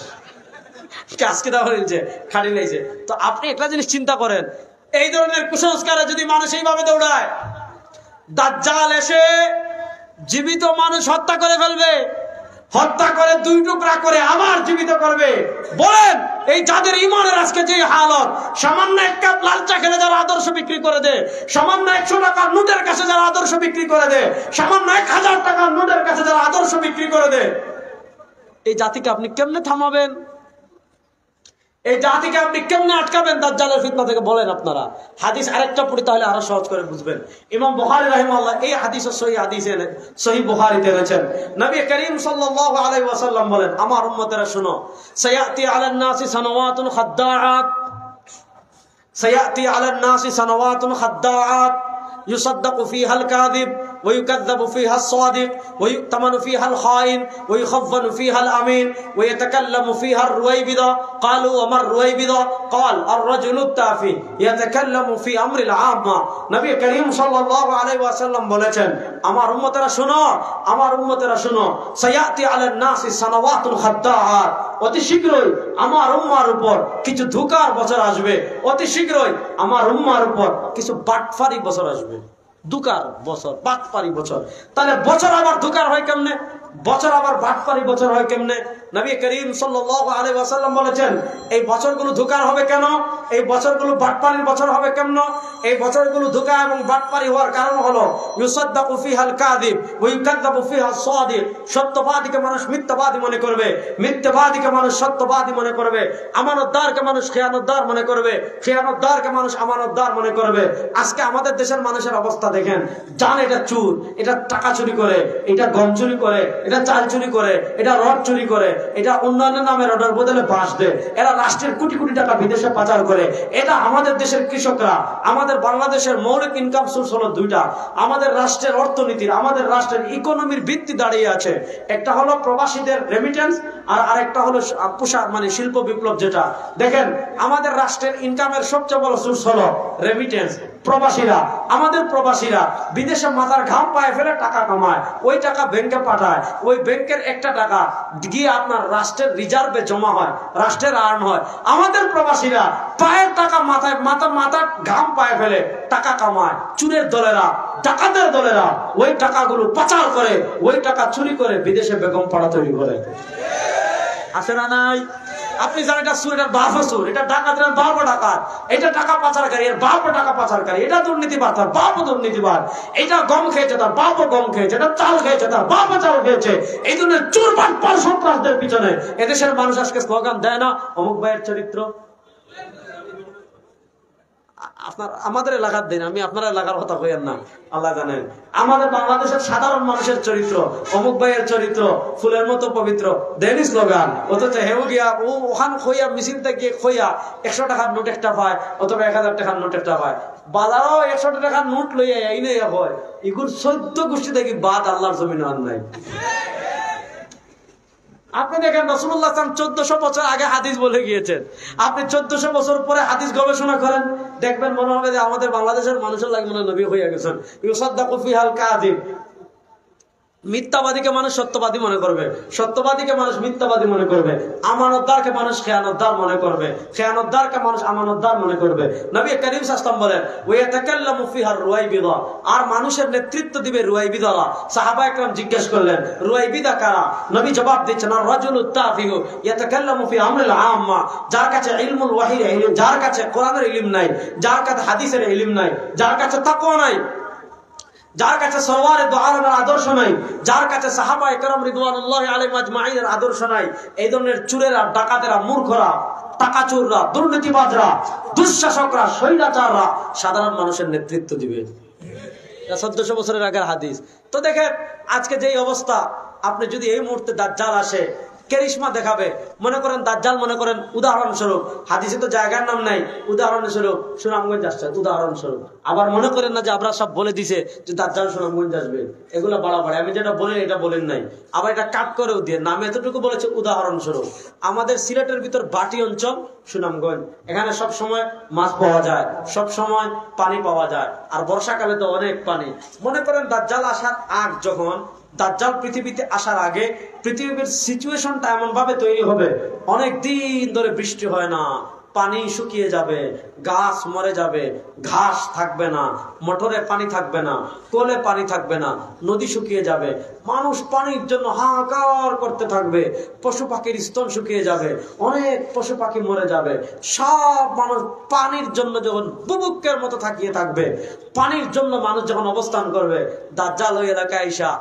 [SPEAKER 1] খাটি লাইছে। তো আপনি একটা জিনিস চিন্তা করেন, এই ধরনের কুসংস্কারে যদি মানুষ এইভাবে দৌড়ায়, দাজ্জাল এসে জীবিত মানুষ হত্যা করে ফেলবে, হত্যা করে 2 টুকরা করে আবার জীবিত করবে। বলেন এই যাদের ইমানের আজকে যে হালত, সামান্য 1 কাপ লাল চা খেলে যারা আদর্শ বিক্রি করে দেয়, সামান্য 100 টাকার নোটের কাছে যারা আদর্শ বিক্রি করে দেয়, সামান্য 1000 টাকার নোটের কাছে যারা আদর্শ বিক্রি করে দেয়, এই জাতিকে আপনি কেমনে থামাবেন? এই জাতিকে আপনি কেমনে আটকাবেন দাজ্জালের ফিতনা থেকে? বলেন আপনারা। হাদিস আরেকটা পড়ি, তাহলে আরো সহজ করে বুঝবেন। ইমাম বুখারী রাহিমাহুল্লাহ এই হাদিসের সহিহ বুখারীতে এনেছেন, নবী করিম সাল্লাল্লাহু আলাইহি ওয়াসাল্লাম বলেন, আমার উম্মতেরা শুনো, সায়াতি আলান নাসি সানাওয়াতুন খাদ্দাআত, সায়াতি আলান নাসি সানাওয়াতুন খাদ্দাআত يصدق فيها الكاذب ويكذب فيها الصادق ويؤتمن فيها الخائن ويخون فيها الأمين ويتكلم فيها الرويبضة. قالوا وما الرويبضة؟ قال الرجل التافه يتكلم في أمر العامة. নবী করিম সাল্লাল্লাহু আলাইহি ওয়াসাল্লাম বলেছেন, আমার উম্মতেরা শুনো, আমার উম্মতেরা শুনো, সায়াতি আলান নাসি সানাওয়াতুল খাদ্দাআত, অতি শীঘ্রই আমার উম্মার উপর কিছু ধোঁকার বছর আসবে, অতি শীঘ্রই আমার উম্মার উপর কিছু বাটফারি বছর আসবে। ধোঁকার বছর, বাটফারি বছর। তাহলে বছর আবার ধোঁকার হয় কেমনে? বছর আবার বাটফারি বছর হয় কেমনে? নবী করিম সাল্লাল্লাহু আলাইহি ওয়াসাল্লাম বলেছেন, এই বছরগুলো ধোঁকার হবে কেন? এই বছরগুলো বাটপারির বছর হবে কেন? এই বছরগুলো ধোঁকা এবং বাটপারি হওয়ার কারণ হলো ইউসাদ্দাকু ফিহাল কাযিব ওয়া ইউকাযযাবু ফিহাস সাদিক। সত্যবাদীকে মানুষ মিথ্যাবাদী মনে করবে, মিথ্যাবাদীকে মানুষ সত্যবাদী মনে করবে, আমানতদারকে মানুষ খেয়ানতদার মনে করবে, খেয়ানতদারকে মানুষ আমানতদার মনে করবে। আজকে আমাদের দেশের মানুষের অবস্থা দেখেন, জান এটা চুর, এটা টাকা চুরি করে, এটা গম চুরি করে, এটা চাল চুরি করে, এটা রড চুরি করে, এটা উন্নয়নের নামে রডের বদলে বাঁশ দেয়, এরা রাষ্ট্রের কোটি কোটি টাকা বিদেশে পাচার করে। এটা আমাদের দেশের কৃষকরা, আমাদের বাংলাদেশের মৌলিক ইনকাম সোর্স হলো 2টা। আমাদের রাষ্ট্রের অর্থনীতির, আমাদের রাষ্ট্রের ইকোনমির ভিত্তি দাঁড়িয়ে আছে, একটা হলো প্রবাসীদের রেমিটেন্স, আর আরেকটা হলো পোশাক, মানে শিল্প বিপ্লব। যেটা দেখেন আমাদের রাষ্ট্রের ইনকামের সবচেয়ে বড় সোর্স হলো রেমিটেন্স। প্রবাসীরা, আমাদের প্রবাসীরা বিদেশে মাথার ঘাম পায়ে ফেলে টাকা কামায়, ওই টাকা ব্যাংকে পাঠায়, ওই ব্যাংকের একটা টাকা গিয়ে আপনার রাষ্ট্রের রিজার্ভে জমা হয়, রাষ্ট্রের আর্ন হয়। আমাদের প্রবাসীরা পায়ের টাকা মাথার ঘাম পায়ে ফেলে টাকা কামায়, চুরের দলেরা, ডাকাতের দলেরা ওই টাকাগুলো পাচার করে, ওই টাকা চুরি করে বিদেশে বেগম পাড়া তৈরি করে। আছে না নাই? আপনি জানেন এটা সুর, এটার বাপ সুর, এটা ডাকাতের বাপ ডাকাত, এটা টাকা পাচারকারী, এর বাপ টাকা পাচারকারী, এটা দুর্নীতিবাদ, তার বাপ দুর্নীতিবাদ, এটা গম খেয়েছে, তার বাপ গম খেয়েছে, এটা চাল খেয়েছে, তার বাপ চাল খেয়েছে। এই জন্য চোরবাট পার সন্ত্রাসদের পিছনে এদেশের মানুষ আজকে স্লোগান দেয় না অমুক ভাইয়ের চরিত্র। আমাদের এলাকার দিন, আমি আপনার এলাকার কথা কইেন না, আল্লাহ জানেন। আমাদের বাংলাদেশের সাধারণ মানুষের চরিত্র, অমুক ভাইয়ের চরিত্র ফুলের মতো পবিত্র, দেনি স্লোগান। অথচ হেউ গিয়া ও ওখান খইয়া মিছিলতে গিয়ে খইয়া 100 টাকার নোট একটা পায়, অথবা 1000 টাকার নোট একটা পায়। বাজারও 100 টাকার নোট লইয়া এই নেই হয়, এগুলো 14 গোষ্ঠী দেখি বাদ আল্লাহর জমিনে আর নাই। আপনি দেখেন রাসূলুল্লাহ 1400 বছর আগে হাদিস বলে গিয়েছেন, আপনি 1400 বছর পরে হাদিস গবেষণা করেন, দেখবেন মনে হবে যে আমাদের বাংলাদেশের মানুষের লাগে মনে নবী হইয়া গেছেন। ইউসাদ্দাকু ফিহাল কাযিব, মিথ্যাবাদীকে মানুষ সত্যবাদী মনে করবে, সত্যবাদীকে মানুষ মিথ্যাবাদী মনে করবে, আমানতদারকে মানুষ খেয়ানতদার মনে করবে, খেয়ানতদারকে মানুষ আমানতদার মনে করবে। নবী করিম সাল্লাল্লাহু আলাইহি ওয়াসাল্লাম বলেন ওয়ায়াতাকাল্লামু ফিহার রুয়াইবিদা, আর মানুষের নেতৃত্ব দিবে রুয়াইবিদারা। সাহাবা একরাম জিজ্ঞেস করলেন রুয়াইবিদা কারা? নবী জবাব দিচ্ছেন আর রাজুলুত তাফিহু ইয়াতাকাল্লামু ফি আমরিল আম্মা, যার কাছে ইলমুল ওয়াহির ইলম, যার কাছে কোরআনের ইলম নাই, যার কাছে হাদিসের ইলম নাই, যার কাছে তাকওয়া নাই, যার কাছে সরওয়ারে দু আলমের আদর্শ নাই, যার কাছে সাহাবায়ে কেরাম রিদওয়ানুল্লাহি আলাইহিম আজমাইনের আদর্শ নাই। এই ধরনের চোরেরা, ডাকাতেরা, মূর্খরা, টাকা চোররা, দুর্নীতিবাজরা, দুঃশাসকরা, স্বৈরাচাররা সাধারণ মানুষের নেতৃত্ব দিবে। 1400 বছরের আগের হাদিস। তো দেখেন আজকে যেই অবস্থা, আপনি যদি এই মুহূর্তে দাজ্জাল আসে কেরিশমা দেখাবে, মনে করেন দাজ্জাল, মনে করেন উদাহরণস্বরূপ, হাদিসে তো জায়গার নাম নাই, উদাহরণস্বরূপ সুনামগঞ্জ আসছে, উদাহরণস্বরূপ। আবার মনে করেন না যে আমরা সব বলে দিছে যে দাজ্জাল সুনামগঞ্জ আসবে, এগুলো বাড়াবাড়ি, আমি যেটা বলেন এটা বলেন নাই, আবার এটা কাট করেও দিয়ে নাম এতটুকু বলেছে উদাহরণস্বরূপ। আমাদের সিলেটের ভিতর বাটি অঞ্চল সুনামগঞ্জ, এখানে সব সময় মাছ পাওয়া যায়, সব সময় পানি পাওয়া যায়, আর বর্ষাকালে তো অনেক পানি। মনে করেন দাজ্জাল আসার আগ, যখন দাজ্জাল পৃথিবীতে আসার আগে পৃথিবীর সিচুয়েশনটা এমন ভাবে তৈরি হবে, অনেক দিন ধরে বৃষ্টি হয় না, পানি শুকিয়ে যাবে, গাছ মরে যাবে, ঘাস থাকবে না, মোটরে পানি থাকবে না, কোলে পানি থাকবে না, নদী শুকিয়ে যাবে, মানুষ পানির জন্য হাহাকার করতে থাকবে, পশু পাখির স্তন শুকিয়ে যাবে, অনেক পশু পাখি মরে যাবে, সব মানুষ পানির জন্য যখন বুবুক্কের মতো থাকিয়ে থাকবে, পানির জন্য মানুষ যখন অবস্থান করবে, দাজ্জাল ওই এলাকায় আইসা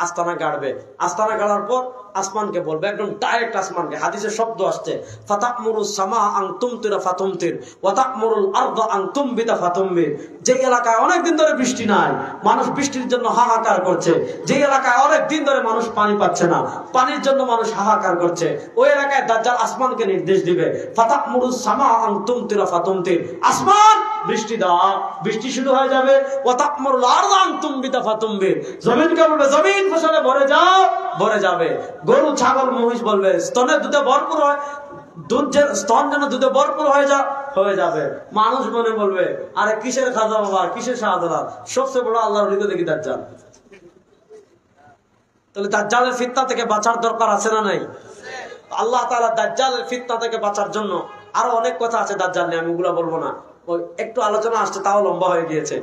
[SPEAKER 1] আস্তানা গাড়বে। আস্তানা গাড়ার পর আসমানকে বলবে, একদম ডাইরেক্ট আসমানকে, হাদিসের শব্দ আসছে ফাতাকমুরুস সামা আন তুমতিরা ফাতুমতির ওয়া তাকমুরুল আরদা আন তুমবিতা ফাতুমবির। যে এলাকায় অনেক দিন ধরে বৃষ্টি নাই, মানুষ বৃষ্টির জন্য হাহাকার করছে, যে এলাকায় অনেক দিন ধরে মানুষ পানি পাচ্ছে না, পানির জন্য মানুষ হাহাকার করছে, ওই এলাকায় দাজ্জাল আসমানকে নির্দেশ দিবে ফাতাকমুরুস সামা আন তুমতিরা ফাতুমতির, আসমান বৃষ্টি দাও, বৃষ্টি শুরু হয়ে যাবে। ওয়া তাকমুরুল আরদা আন তুমবিতা ফাতুমবির, জমিনকে বলবে জমিন ফসলে ভরে যাও, ভরে যাবে। গরু, ছাগল, মহিষ বলবে স্তনের দুধে ভরপুর হয়, স্তন যেন দুধে ভরপুর হয়ে যাবে। মানুষ মনে বলবে আরে কিসের খাজা বাবা, কিসের শাহজালাল, সবচেয়ে বড় আল্লাহর হৃদয় দেখি দাজ্জাল। তাহলে দাজ্জালের ফিতনা থেকে বাঁচার দরকার আছে না নাই? আল্লাহ তাআলা দাজ্জালের ফিতনা থেকে বাঁচার জন্য আরো অনেক কথা আছে দাজ্জাল নিয়ে, আমি ওগুলা বলবো না, ওই একটু আলোচনা আসছে, তাও লম্বা হয়ে গিয়েছে।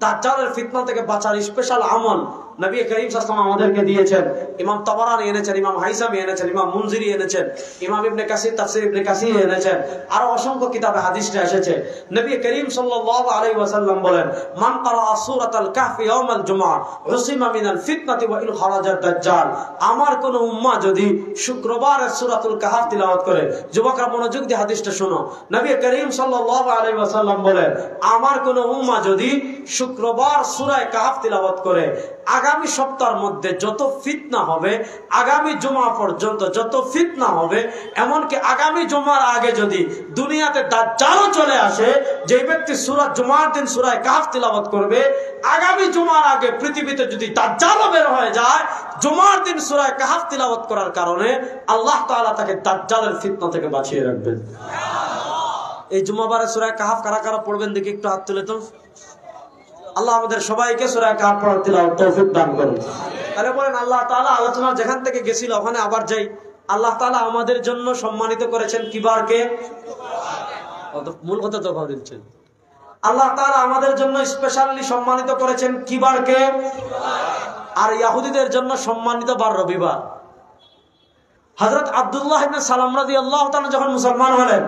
[SPEAKER 1] দাজ্জালের ফিতনা থেকে বাঁচার স্পেশাল আমল নবী করিম সাল্লাল্লাহু আলাইহি ওয়াসাল্লাম আমাদেরকে দিয়েছেন। ইমাম তাবারানী এনেছেন, ইমাম হাইসামি এনেছেন, ইমাম মুনজিরি এনেছেন, ইমাম ইবনে কাসির তাফসীর ইবনে কাসির এনেছেন, আরো অসংখ্য কিতাবে হাদিসটা এসেছে। নবী করিম সাল্লাল্লাহু আলাইহি ওয়াসাল্লাম বলেন মান ক্বারা সূরাতাল কাহফ ইয়াউমাল জুমআহ উসিমা মিনাল ফিতনাতি ওয়া ইন খারাজাত দাজ্জাল। আমার কোন উম্মাহ যদি শুক্রবারের সূরাতুল কাহফ তিলাওয়াত করে, যুবকরা মনোযোগ দিয়ে হাদিসটা শোনো, নবী করিম সাল্লাল্লাহু আলাইহি ওয়াসাল্লাম বলেন আমার কোন উম্মাহ যদি শুক্রবার সূরা কাহফ তিলাওয়াত করে, আগামী সপ্তাহের মধ্যে যত ফিতনা হবে, আগামী জুমা পর্যন্ত যত ফিতনা হবে, এমনকি আগামী জুমার আগে যদি দুনিয়াতে দাজ্জালও চলে আসে, যে ব্যক্তি সূরা জুমার দিন সূরা কাহফ তিলাওয়াত করবে, আগামী জুমার আগে পৃথিবীতে যদি দাজ্জালও বের হয়ে যায়, জুমার দিন সূরা কাহফ তিলাওয়াত করার কারণে আল্লাহ তাআলা তাকে দাজ্জালের ফিতনা থেকে বাঁচিয়ে রাখবেন। এই জুমাবারে সূরা কাহফ কারা কারা পড়বেন দেখি একটু হাত তুলে তো। আল্লাহ আমাদের সবাইকে সূরা কাহফ পড়ার তিলাওয়াত তৌফিক দান করুন। তাহলে বলেন আল্লাহ তাআলা আলোচনা যেখান থেকে গেছিল ওখানে আবার যাই। আল্লাহ তাআলা আমাদের জন্য সম্মানিত করেছেন কি বারকে? মূল কথা তো ভাব দিচ্ছেন। আল্লাহ তাআলা আমাদের জন্য স্পেশালি সম্মানিত করেছেন কি বারকে? আর ইহুদিদের জন্য সম্মানিত বার রবিবার। হযরত আব্দুল্লাহ ইবনে সালাম রাদিয়াল্লাহু তাআলা যখন মুসলমান হলেন,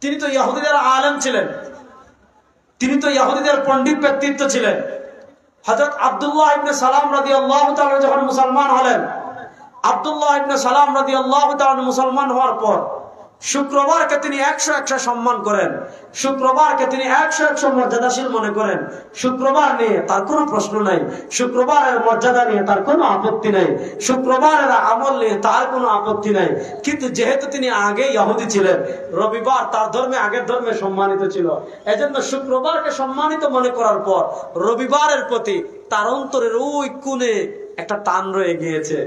[SPEAKER 1] তিনি তো ইহুদিদের আলেম ছিলেন, তিনি তো ইহুদিদের পণ্ডিত ব্যক্তিত্ব ছিলেন। হযরত আব্দুল্লাহ ইবনে সালাম রাদিয়াল্লাহু তাআলা যখন মুসলমান হলেন, আব্দুল্লাহ ইবনে সালাম রাদিয়াল্লাহু তাআলা মুসলমান হওয়ার পর শুক্রবারকে তিনি 100 সম্মান করেন, শুক্রবারকে তিনি 100 মর্যাদাশীল মনে করেন। শুক্রবার নিয়ে তার কোনো প্রশ্ন নাই, শুক্রবারের মর্যাদা নিয়ে তার কোনো আপত্তি নাই, শুক্রবারের আমল নিয়ে তার কোনো আপত্তি নাই। কিন্তু যেহেতু তিনি আগে ইহুদি ছিলেন, রবিবার তার ধর্মে আগের ধর্মে সম্মানিত ছিল, এজন্য শুক্রবারকে সম্মানিত মনে করার পর রবিবারের প্রতি তার অন্তরের ওই কোণে একটা টান রয়ে গিয়েছে।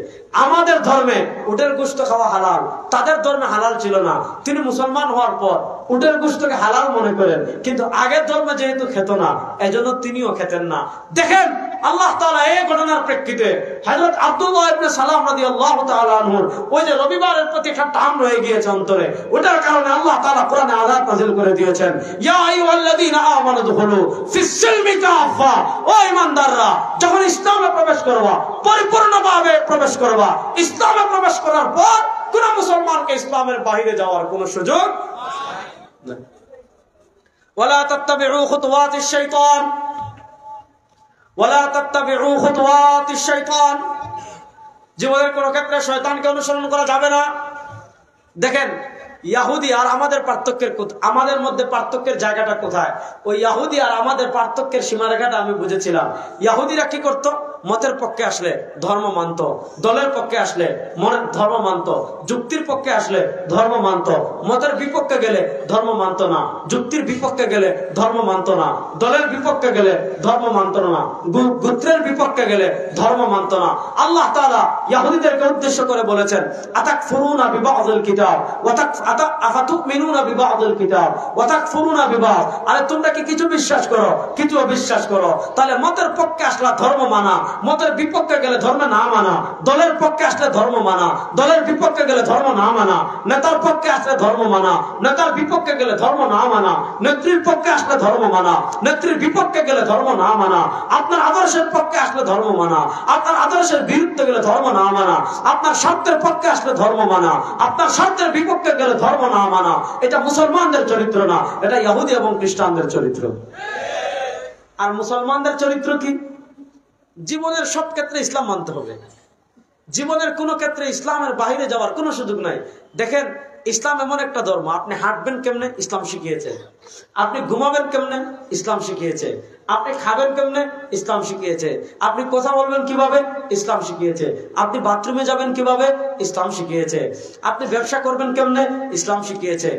[SPEAKER 1] আমাদের ধর্মে উটের গোশত খাওয়া হালাল, তাদের ধর্মে হালাল ছিল না। তিনি মুসলমান হওয়ার পর উটের গোশতকে হালাল মনে করেন, কিন্তু আগের ধর্মে যেহেতু খেত না এজন্য তিনিও খেতেন না। দেখেন আল্লাহ তাআলা এই ঘটনার প্রেক্ষিতে হযরত আব্দুল্লাহ ইবনে সালাম রাদিয়াল্লাহু তাআলা আনহুর ওই যে রবিবারের প্রতি একটা টান রয়ে গিয়েছে অন্তরে, ওটার কারণে আল্লাহ তাআলা কোরআনে আয়াত নাযিল করে দিয়েছেন, ইয়া আইয়ুহাল্লাযীনা আমানু দুখুলু ফিস-সিলমি কাফা। ও ঈমানদাররা, যখন ইসলামে প্রবেশ করবা পরিপূর্ণভাবে প্রবেশ করবা। ইসলামে প্রবেশ করার পর কোন মুসলমানকে ইসলামের বাইরে যাওয়ার কোনো সুযোগ নেই। ওয়ালা তাত্তাবিউ খুতুওয়াতিশ শাইতান, ওয়ালা তাত্তাবিউ খুতুওয়াতিশ শাইতান। জীবনের কোন ক্ষেত্রে শয়তানকে অনুসরণ করা যাবে না। দেখেন ইহুদি আর আমাদের আমাদের মধ্যে পার্থক্যের জায়গাটা কোথায়? ওই ইহুদি আর আমাদের পার্থক্যের সীমারেখাটা আমি বুঝেছিলাম। ইহুদিরা কি করত? মতের পক্ষে আসলে ধর্ম মানত, দলের পক্ষে আসলে ধর্ম মানত, যুক্তির পক্ষে আসলে ধর্ম মানত, মতের বিপক্ষে গেলে ধর্ম মানত না, যুক্তির বিপক্ষে গেলে ধর্ম মানত না, দলের বিপক্ষে গেলে ধর্ম মানত না, গোত্রের বিপক্ষে গেলে ধর্ম মানত না। আল্লাহ তাআলা ইহুদিদেরকে উদ্দেশ্য করে বলেছেন, আতাকফুরুনা বিবাযিল কিতাব আফাতুমিনুনা বিবাযিল কিতাব ওয়া তাকফুরুনা বিবায। আরে তোমরা কি কিছু বিশ্বাস করো, কিছু অবিশ্বাস করো? তাহলে মতের পক্ষে আসলে ধর্ম মানা, মতের বিপক্ষে গেলে ধর্ম না মানা, দলের পক্ষে আসলে ধর্ম মানা, দলের বিপক্ষে গেলে ধর্ম না মানা, নেতার পক্ষে আসলে ধর্ম মানা, নেতার বিপক্ষে গেলে ধর্ম না মানা, নেত্রীর পক্ষে আসলে ধর্ম মানা, নেত্রীর বিপক্ষে গেলে ধর্ম না মানা, আপনার আদর্শের পক্ষে আসলে ধর্ম মানা, আপনার আদর্শের বিরুদ্ধে গেলে ধর্ম না মানা, আপনার স্বার্থের পক্ষে আসলে ধর্ম মানা, আপনার স্বার্থের বিপক্ষে গেলে ধর্ম না মানা। এটা মুসলমানদের চরিত্র না, এটা ইহুদি এবং খ্রিস্টানদের চরিত্র। আর মুসলমানদের চরিত্র কি? জীবনের সব ক্ষেত্রে ইসলাম মানতে হবে, জীবনের কোন ক্ষেত্রে ইসলামের বাইরে যাওয়ার কোনো সুযোগ নাই। দেখেন ইসলাম এমন একটা ধর্ম, আপনি হাঁটবেন কেমনে ইসলাম শিখিয়েছে, আপনি ঘুমাবেন কেমনে ইসলাম শিখিয়েছে, আপনি খাবেন কেমনে ইসলাম শিখিয়েছে, আপনি কথা বলবেন কিভাবে ইসলাম শিখিয়েছে, আপনি বাথরুমে যাবেন কিভাবে ইসলাম শিখিয়েছে, আপনি ব্যবসা করবেন কেমনে ইসলাম শিখিয়েছে,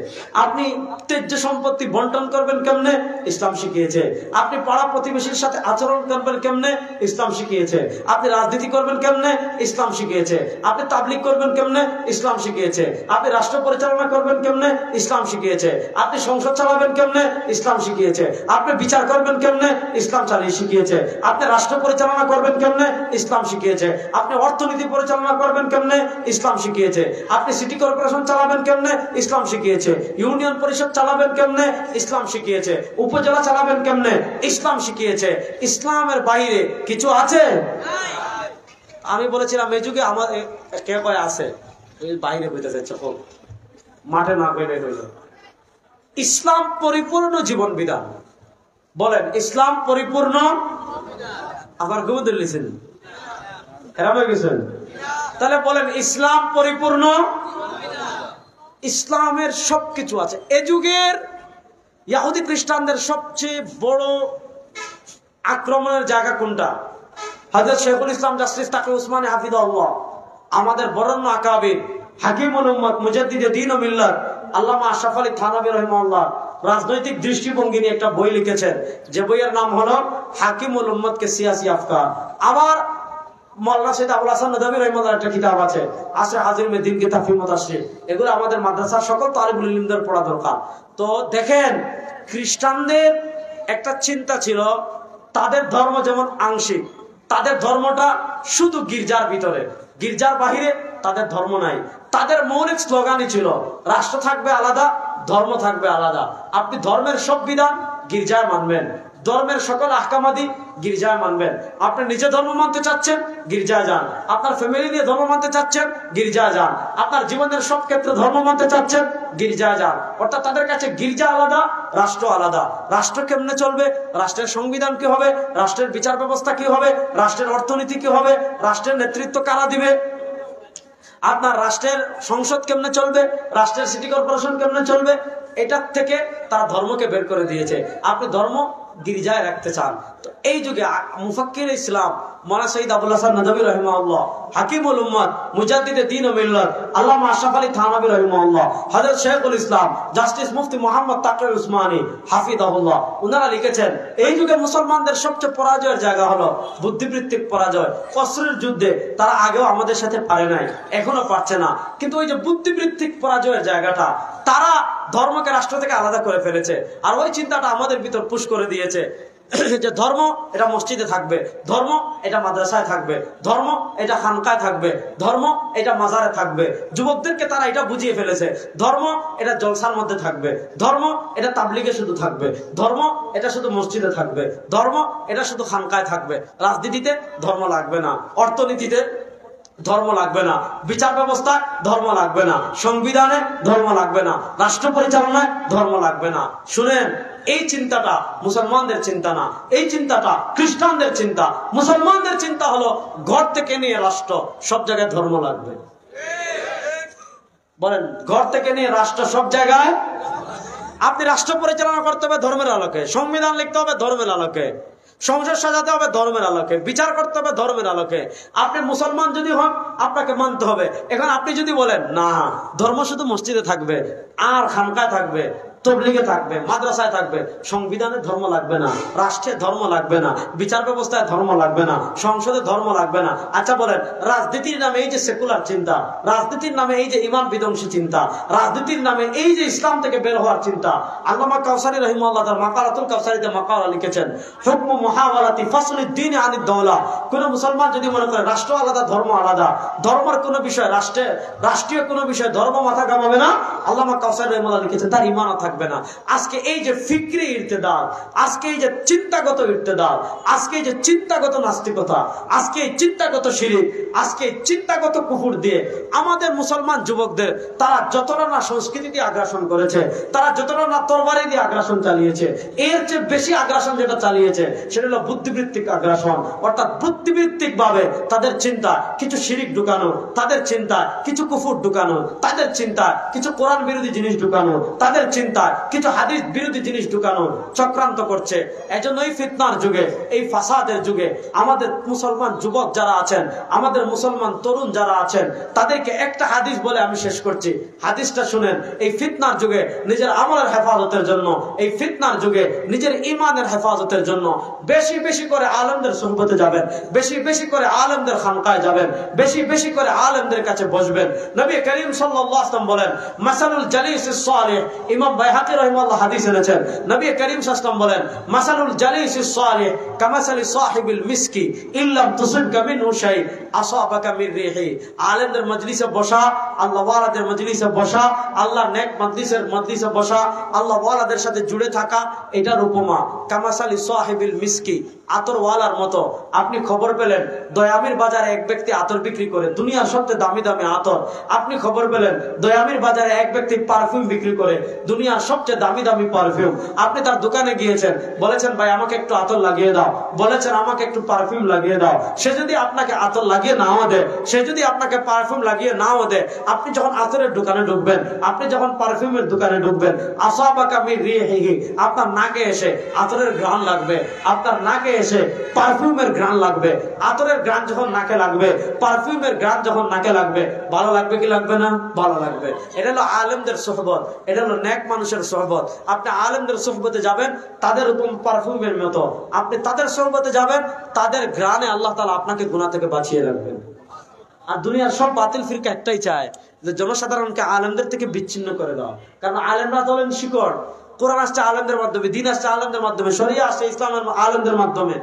[SPEAKER 1] আপনি তেজ্য সম্পত্তি বন্টন করবেন কেমনে ইসলাম শিখিয়েছে, আপনি পাড়া প্রতিবেশীর সাথে আচরণ করবেন কেমনে ইসলাম শিখিয়েছে, আপনি রাজনীতি করবেন কেমনে ইসলাম শিখিয়েছে, আপনি তাবলীগ করবেন কেমনে ইসলাম শিখিয়েছে, আপনি রাষ্ট্র পরিচালনা করবেন কেমনে ইসলাম শিখিয়েছে, আপনি সংসদ চালাবেন কেমনে ইসলাম শিখিয়েছে, আপনি বিচার করবেন কেমনে ইসলাম চালিয়ে শিখিয়েছে, আপনি রাষ্ট্র পরিচালনা করবেন কেমনে ইসলাম শিখিয়েছে, আপনি অর্থনীতি পরিচালনা করবেন কেমনে ইসলাম শিখিয়েছে, আপনি সিটি কর্পোরেশন চালাবেন কেমনে ইসলাম শিখিয়েছে, ইউনিয়ন পরিষদ চালাবেন কেমনে ইসলাম শিখিয়েছে, উপজেলা চালাবেন কেমনে ইসলাম শিখিয়েছে। ইসলামের বাইরে কিছু আছে? আমি বলেছিলাম এই যুগে আমাদের কে কয় আছে বাইরে বইতে যাচ্ছে, মাঠে না বেড়ে রইল। ইসলাম পরিপূর্ণ জীবন বিধান। বলেন ইসলাম পরিপূর্ণ। আমার ঘুমে দিল্লিছেন এরামে গেছেন, তাহলে বলেন ইসলাম পরিপূর্ণ। ইসলামের সবকিছু আছে। এ যুগের ইহুদি খ্রিস্টানদের সবচেয়ে বড় আক্রমণের জায়গা কোনটা? হযরত শেখুল ইসলাম জাস্টিস তাকি উসমানী হাফিজাহুল্লাহ, আমাদের বরেণ্য আকাবির হাকিমুল উম্মত মুজাদ্দিদে দ্বীন ও মিল্লাত আল্লামা আশরাফ আলী থানভী রাহিমাহুল্লাহ রাজনৈতিক দৃষ্টিভঙ্গি নিয়ে একটা বই লিখেছেন, যে বইয়ের নাম হলো হাকিমুল উম্মত কে সিয়াসি আফকার। আবার মাওলানা সৈয়দ আবুল হাসান নদভী রাহিমাহুল্লাহর একটা কিতাব আছে আসরে হাজির মে দিন কে তাফহিম ও তাশরীহ। এগুলো আমাদের মাদ্রাসার সকল তালিবুল ইলমদের পড়া দরকার। তো দেখেন খ্রিস্টানদের একটা চিন্তা ছিল তাদের ধর্ম যেমন আংশিক, তাদের ধর্মটা শুধু গির্জার ভিতরে, গির্জার বাহিরে তাদের ধর্ম নাই। তাদের মৌলিক স্লোগানই ছিল রাষ্ট্র থাকবে আলাদা, ধর্ম থাকবে আলাদা। আপনি ধর্মের সব বিধান গির্জায় মানবেন, ধর্মের সকল আহকামাদি গির্জায় মানবেন। আপনি নিজে ধর্ম মানতে চাচ্ছেন, গির্জায় যান। আপনার ফ্যামিলি নিয়ে ধর্ম মানতে চাচ্ছেন, গির্জায় যান। আপনার জীবনের সব ক্ষেত্রে ধর্ম মানতে চাচ্ছেন, গির্জায় যান। অর্থাৎ তাদের কাছে গির্জা আলাদা, রাষ্ট্র আলাদা। রাষ্ট্র কেমনে চলবে, রাষ্ট্রের সংবিধান কি হবে, রাষ্ট্রের বিচার ব্যবস্থা কি হবে, রাষ্ট্রের অর্থনীতি কি হবে, রাষ্ট্রের নেতৃত্ব কারা দিবে, আপনার রাষ্ট্রের সংসদ কেমনে চলবে, রাষ্ট্রের সিটি কর্পোরেশন কেমনে চলবে, এটার থেকে তারা ধর্মকে বের করে দিয়েছে। আপনি ধর্ম গির্জায় রাখতে চান। তো এই যুগে মুফাক্কির ইসলাম মাওলানা সৈয়দ আবুল হাসান নদভী রাহিমাহুল্লাহ, হাকিমুল উম্মত, মুজাদ্দিদে দ্বীন ও মিল্লাত আল্লামা আশরাফ আলী থানভী রাহিমাহুল্লাহ, হযরত শেখুল ইসলাম জাস্টিস মুফতি মুহাম্মদ তাকি উসমানী হাফিজাহুল্লাহ, উনারা লিখেছেন এই যুগে মুসলমানদের সবচেয়ে পরাজয়ের জায়গা হলো বুদ্ধিবৃত্তিক পরাজয়। অস্ত্রের যুদ্ধে তারা আগেও আমাদের সাথে পারে নাই, এখনো পারছে না, কিন্তু ওই যে বুদ্ধিবৃত্তিক পরাজয়ের জায়গাটা তারা ধর্মকে রাষ্ট্র থেকে আলাদা করে ফেলেছে। আর ওই চিন্তাটা আমাদের ভিতর পুশ করে দিয়েছে যে ধর্ম এটা মসজিদে থাকবে, ধর্ম এটা মাদ্রাসায় থাকবে, ধর্ম এটা খানকায় থাকবে, ধর্ম এটা মাজারে থাকবে। যুবকদেরকে তারা এটা বুঝিয়ে ফেলেছে ধর্ম এটা জলসার মধ্যে থাকবে, ধর্ম এটা তাবলিগে শুধু থাকবে, ধর্ম এটা শুধু মসজিদে থাকবে, ধর্ম এটা শুধু খানকায় থাকবে। রাজনীতিতে ধর্ম লাগবে না, অর্থনীতিতে ধর্ম লাগবে না, বিচার ব্যবস্থায় ধর্ম লাগবে না, সংবিধানে ধর্ম লাগবে না, রাষ্ট্র পরিচালনায় ধর্ম লাগবে না। শুনেন, এই চিন্তাটা মুসলমানদের চিন্তা না, এই চিন্তাটা খ্রিস্টানদের চিন্তা। মুসলমানদের চিন্তা হলো ঘর থেকে নিয়ে রাষ্ট্র, সব জায়গায় ধর্ম লাগবে। বলেন, ঘর থেকে নিয়ে রাষ্ট্র সব জায়গায়। আপনি রাষ্ট্র পরিচালনা করতে হবে ধর্মের আলোকে, সংবিধান লিখতে হবে ধর্মের আলোকে, সংসদ সাজাতে হবে ধর্মের আলোকে, বিচার করতে হবে ধর্মের আলোকে। আপনি মুসলমান যদি হন আপনাকে মানতে হবে। এখন আপনি যদি বলেন না ধর্ম শুধু মসজিদে থাকবে আর খানকায় থাকবে, তবলিগে থাকবে, মাদ্রাসায় থাকবে, সংবিধানে ধর্ম লাগবে না, রাষ্ট্রে ধর্ম লাগবে না, বিচার ব্যবস্থায় ধর্ম লাগবে না, সংসদে ধর্ম লাগবে না। আচ্ছা বলেন, রাজনীতির নামে এই যে সেকুলার চিন্তা, রাজনীতির নামে এই যে ইমান বিধ্বংসী চিন্তা, রাজনীতির নামে এই যে ইসলাম থেকে বের হওয়ার চিন্তা, আল্লামা কাউসারী রাহিমাহুল্লাহ তার মাকালাতুল কাউসারীতে মাকালা লিখেছেন, হুকমু মুহাওয়ালাতি ফাসলিদ দ্বীন আনিদ দাওলা। কোন মুসলমান যদি মনে করে রাষ্ট্র আলাদা ধর্ম আলাদা, ধর্মের কোন বিষয় রাষ্ট্রীয় কোন বিষয় ধর্ম মাথা ঘামাবে না, আল্লামা কাউসারী রাহিমাহুল্লাহ লিখেছেন তার ঈমান থাকবে না। আজকে এই যে ফিকরি ইরতিদাদ, আজকে এই যে চিন্তাগত ইরতিদাদ, আজকে এই যে চিন্তাগত নাস্তিকতা, আজকে এই চিন্তাগত শিরক, আজকে এই চিন্তাগত কুফর দিয়ে আমাদের মুসলমান যুবকদের তারা যতটা না সংস্কৃতি দিয়ে আগ্রাসন করেছে, তারা যতটা না তরবারি দিয়ে আগ্রাসন চালিয়েছে, এর চেয়ে বেশি আগ্রাসন যেটা চালিয়েছে সেটা হলো বুদ্ধিবৃত্তিক আগ্রাসন। অর্থাৎ বুদ্ধিবৃত্তিক ভাবে তাদের চিন্তা কিছু শিরক ঢুকানো, তাদের চিন্তা কিছু কুফর ঢুকানো, তাদের চিন্তা কিছু কোরআন বিরোধী জিনিস ঢুকানো, তাদের চিন্তা কিছু হাদিস বিরোধী জিনিস ঢুকানো চক্রান্ত করছে। এজন্য এই ফিতনার যুগে, এই ফাসাদের যুগে আমাদের মুসলমান যুবক যারা আছেন, আমাদের মুসলমান তরুণ যারা আছেন, তাদেরকে একটা হাদিস বলে আমি শেষ করছি। হাদিসটা শুনেন, এই ফিতনার যুগে নিজের আমলের হেফাজতের জন্য, এই ফিতনার যুগে নিজের ঈমানের হেফাজতের জন্য বেশি বেশি করে আলেমদের সুহবতে যাবেন, বেশি বেশি করে আলেমদের খানকায় যাবেন, বেশি বেশি করে আলেমদের কাছে বসবেন। নবী করিম সাল্লাল্লাহু আলাইহি ওয়াসাল্লাম বলেন, মাসালুল জালিসিস সালিহ, ইমাম বাইহাকি রাহিমাহুল্লাহ হাদিস এনেছেন, নবী করিম সাল্লাল্লাহু আলাইহি ওয়াসাল্লাম বলেন, মাসালুল জালিসিস সালিহ কামাসালি সাহিবিল মিসকি ইল্লাম তুসিবকা মিনহু শাই আসাবাকা মির রিহি। আলেমদের মজলিসে বসা, আল্লাহ ওয়ালাদের মজলিসে বসা, আল্লাহর নেক মজলিসে বসা, আল্লাহ ওয়ালাদের সাথে জুড়ে থাকা, এটার উপমা কামাসালি সাহিবিল মিসকি, আতর ওয়ালার মতো। আপনি খবর পেলেন দয়ামির বাজারে এক ব্যক্তি আতর বিক্রি করে, দুনিয়ার সবচেয়ে দামি দামি আতর। আপনি খবর পেলেন দয়ামির বাজারে এক ব্যক্তি পারফিউম বিক্রি করে, দুনিয়ার সবচেয়ে দামি দামি পারফিউম। আপনি তার দোকানে গিয়েছেন, বলেছেন ভাই আমাকে একটু আতর লাগিয়ে দাও, বলেছেন আমাকে একটু পারফিউম লাগিয়ে দাও। সে যদি আপনাকে আতর লাগিয়ে নাও দেয়, সে যদি আপনাকে পারফিউম লাগিয়ে নাও দেয়, আপনি যখন আতরের দোকানে ঢুকবেন, আপনি যখন পারফিউমের দোকানে ঢুকবেন, আসাবাকা মির রিহি, আপনার নাকে এসে আতরের ঘ্রাণ লাগবে, আপনার নাকে এসে পারফিউমের ঘ্রাণ লাগবে। আতরের ঘ্রাণ যখন নাকে লাগবে, পারফিউমের ঘ্রাণ যখন নাকে লাগবে, ভালো লাগবে কি লাগবে না? ভালো লাগবে। এটা হলো আলেমদের সোহবত, এটা হলো নেক মানুষের সোহবত। আপনি আলেমদের সোহবতে যাবেন, তাদের উপর পারফিউমের মতো আপনি তাদের সোহবতে যাবেন, তাদের ঘ্রাণে আল্লাহ তাআলা আপনাকে গুনাহ থেকে বাঁচিয়ে রাখবেন। আর দুনিয়ার সব বাতিল ফিরকা একটাই চায় যে জনসাধারণকে আলেমদের থেকে বিচ্ছিন্ন করে দাও, কারণ আলেমরা হলেন শিকড়, কোরআন আসছে আলেমদের মাধ্যমে, দিন আসছে আলেমদের মাধ্যমে, শরিয়া আসছে ইসলামের আলেমদের মাধ্যমে,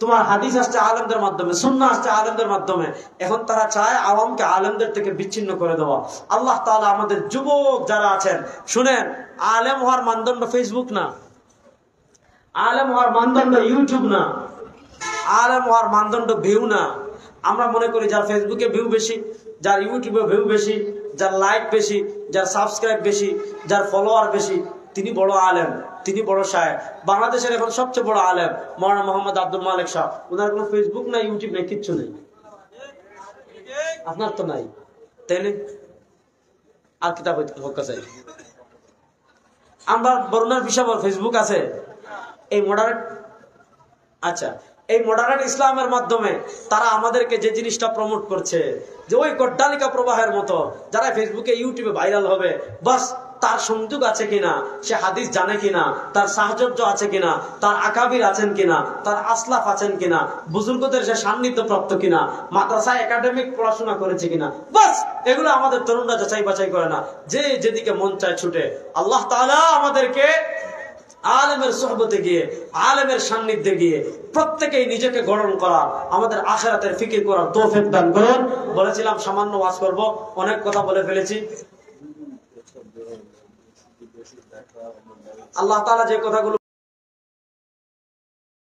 [SPEAKER 1] তোমার হাদিস আসছে আলেমদের মাধ্যমে, সুন্নাহ আসছে আলেমদের মাধ্যমে। এখন তারা চায় আওয়ামকে আলেমদের থেকে বিচ্ছিন্ন করে দেওয়া। আল্লাহ তাআলা আমাদের যুবক যারা আছেন শুনেন, আলেম হওয়ার মানদণ্ড ফেসবুক না, আলেম হওয়ার মানদণ্ড ইউটিউব না, আলেম হওয়ার মানদণ্ড ভিউ না। আমরা মনে করি যার ফেসবুকে ভিউ বেশি, যার ইউটিউবে ভিউ বেশি, যার লাইক বেশি, যার সাবস্ক্রাইব বেশি, যার ফলোয়ার বেশি, তিনি বড় আলেম, তিনি বড় শায়েখ। বাংলাদেশের এখন সবচেয়ে বড় আলেম মাওলানা মোহাম্মদ আব্দুল মালিক সাহেব, ওনার কোনো ফেসবুক নাই, ইউটিউব নাই, কিচ্ছু নেই। আপনার তো নাই, তাইলে আর কিতাব হোক আছে। আমরা বরুণার বিষয় ফেসবুক আছে। এই মডারেট, আচ্ছা, এই মডারেট ইসলামের মাধ্যমে তারা আমাদেরকে যে জিনিসটা প্রমোট করছে, যে ওই গড্ডালিকা প্রবাহের মতো যারা ফেসবুকে ইউটিউবে ভাইরাল হবে, বাস তার সংযোগ আছে কিনা, সে হাদিস জানে কিনা, তার সাহচর্য আছে কিনা, তার আকাবির আছেন কিনা, তার আসলাফ আছেন কিনা, বুজুর্গদের সে সান্নিধ্য প্রাপ্ত কিনা, মাদ্রাসায় একাডেমিক পড়াশোনা করেছে কিনা, বাস এগুলো আমাদের তরুণরা যাচাই বাছাই করে না, যে যেদিকে মন চায় ছুটে। আল্লাহ তাআলা আমাদেরকে আলেমের সোহবতে গিয়ে, আলেমের সান্নিধ্যে গিয়ে প্রত্যেকেই নিজেকে গঠন করা, আমাদের আখিরাতের ফিকির করার তৌফিক দান করুন। বলেছিলাম সামান্য ওয়াজ করব, অনেক কথা বলে ফেলেছি। আল্লাহ তাআলা যে কথাগুলো